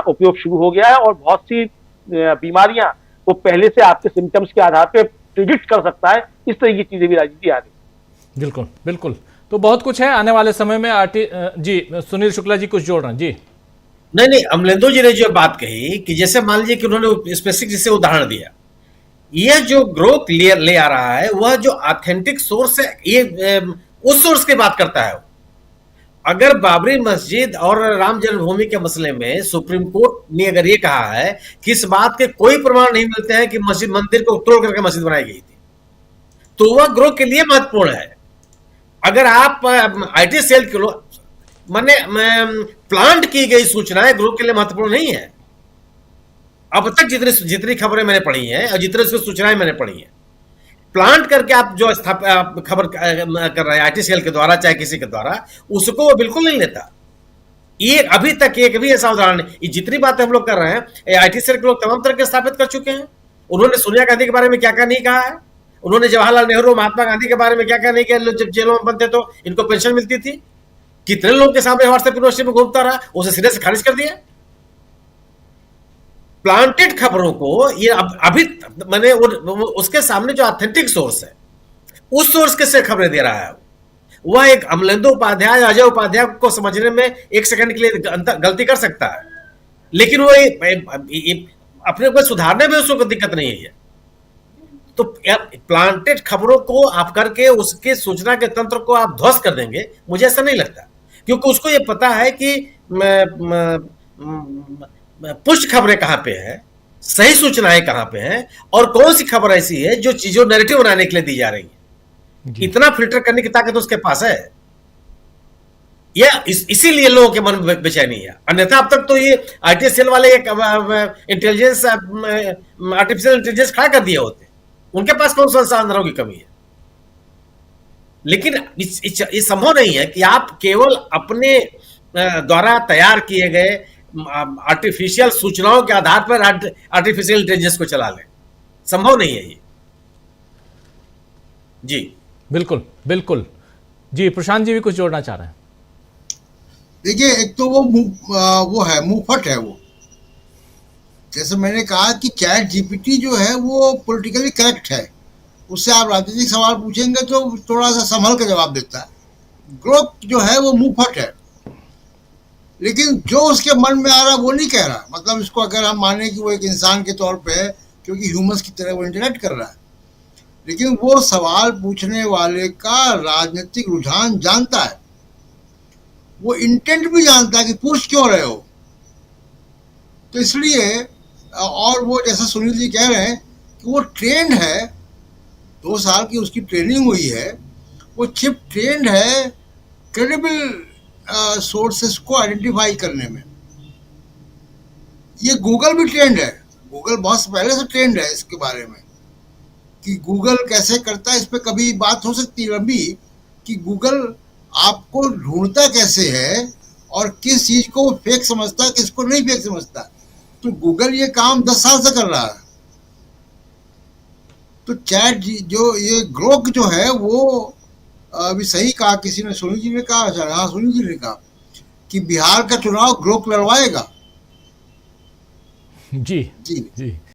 उपयोग शुरू हो गया है, और बहुत सी बीमारियां वो पहले से आपके सिम्टम्स के आधार पर प्रिडिक्ट कर सकता है। इस तरह की चीजें भी राजनीति आ रही। बिल्कुल बिल्कुल, तो बहुत कुछ है आने वाले समय में। जी सुनील शुक्ला जी कुछ जोड़ रहे हैं जी। नहीं, अमलेंदु जी ने जो बात कही कि जैसे मान लीजिए कि उन्होंने स्पेसिफिक जिसे उदाहरण दिया, यह जो ग्रोथ ले आ रहा है वह जो ऑथेंटिक सोर्स है, ये उस सोर्स की बात करता है। अगर बाबरी मस्जिद और राम जन्मभूमि के मसले में सुप्रीम कोर्ट ने अगर ये कहा है कि इस बात के कोई प्रमाण नहीं मिलते हैं कि मस्जिद मंदिर को तोड़ करके मस्जिद बनाई गई थी, तो वह ग्रोथ के लिए महत्वपूर्ण है। अगर आप IT सेल के लोग माने प्लांट की गई सूचनाएं ग्रुप के लिए महत्वपूर्ण नहीं है। अब तक जितनी खबरें मैंने पढ़ी हैं और जितनी सूचनाएं मैंने पढ़ी हैं, प्लांट करके आप जो खबर कर रहे हैं IT सेल के द्वारा चाहे किसी के द्वारा, उसको वो बिल्कुल नहीं लेता। ये अभी तक एक भी ऐसा उदाहरण नहीं। ये जितनी बातें हम लोग कर रहे हैं IT सेल के लोग तमाम तरह के स्थापित कर चुके हैं। उन्होंने सोनिया गांधी के बारे में क्या क्या नहीं कहा है, उन्होंने जवाहरलाल नेहरू महात्मा गांधी के बारे में क्या क्या नहीं किया। जब जेलों में बनते तो इनको पेंशन मिलती थी, कितने लोग के सामने व्हाट्सएप यूनिवर्सिटी में घूमता रहा, उसे सिरे से खारिज कर दिया। प्लांटेड खबरों को ये अभी मैंने उसके सामने जो ऑथेंटिक सोर्स है, उस सोर्स के से खबरें दे रहा है। वह एक अमलेंदु उपाध्याय, अजय उपाध्याय को समझने में एक सेकंड के लिए गलती कर सकता है, लेकिन वो अपने को सुधारने में उसको दिक्कत नहीं है। तो प्लांटेड खबरों को आप करके उसके सूचना के तंत्र को आप ध्वस्त कर देंगे, मुझे ऐसा नहीं लगता, क्योंकि उसको ये पता है कि पुष्ट खबरें कहां पे है, सही सूचनाएं कहां पे हैं, और कौन सी खबर ऐसी है जो चीजों नैरेटिव बनाने के लिए दी जा रही है। इतना फिल्टर करने की ताकत उसके पास है, या इसीलिए लोगों के मन में बेचैनी है। अन्यथा अब तक तो ये IT सेल वाले इंटेलिजेंस आर्टिफिशियल इंटेलिजेंस खड़ा कर दिए होते, उनके पास कौन संसाधनों की कमी है। लेकिन ये संभव नहीं है कि आप केवल अपने द्वारा तैयार किए गए आर्टिफिशियल सूचनाओं के आधार पर आर्टिफिशियल इंटेलिजेंस को चला लें। संभव नहीं है ये। जी बिल्कुल बिल्कुल जी, प्रशांत जी भी कुछ जोड़ना चाह रहे हैं। देखिए, एक तो वो है मुंहफट है। वो जैसे मैंने कहा कि चैट GPT जो है वो पॉलिटिकली करेक्ट है, उससे आप राजनीतिक सवाल पूछेंगे तो थोड़ा सा संभल कर जवाब देता है। ग्रोथ जो है वो मुंहफट है, लेकिन जो उसके मन में आ रहा वो नहीं कह रहा। मतलब इसको अगर हम माने कि वो एक इंसान के तौर पे है, क्योंकि ह्यूमंस की तरह वो इंटरेक्ट कर रहा है, लेकिन वो सवाल पूछने वाले का राजनीतिक रुझान जानता है, वो इंटेंट भी जानता है कि पूछ क्यों रहे हो। तो इसलिए, और वो जैसा सुनील जी कह रहे हैं कि वो ट्रेंड है, 2 साल की उसकी ट्रेनिंग हुई है, वो चिप ट्रेंड है क्रेडिबल सोर्सेस को आइडेंटिफाई करने में। ये गूगल भी ट्रेंड है, गूगल बहुत पहले से ट्रेंड है इसके बारे में कि गूगल कैसे करता है। इस पर कभी बात हो सकती है लंबी कि गूगल आपको ढूंढता कैसे है और किस चीज को फेक समझता है, किसको नहीं फेक समझता। तो गूगल ये काम 10 साल से कर रहा है। तो चैट जो ये ग्रोक जो है वो अभी सही कहा किसी ने, सोनी जी ने कहा, हाँ सोनी जी ने कहा कि बिहार का चुनाव ग्रोक लड़वाएगा। जी जी जी।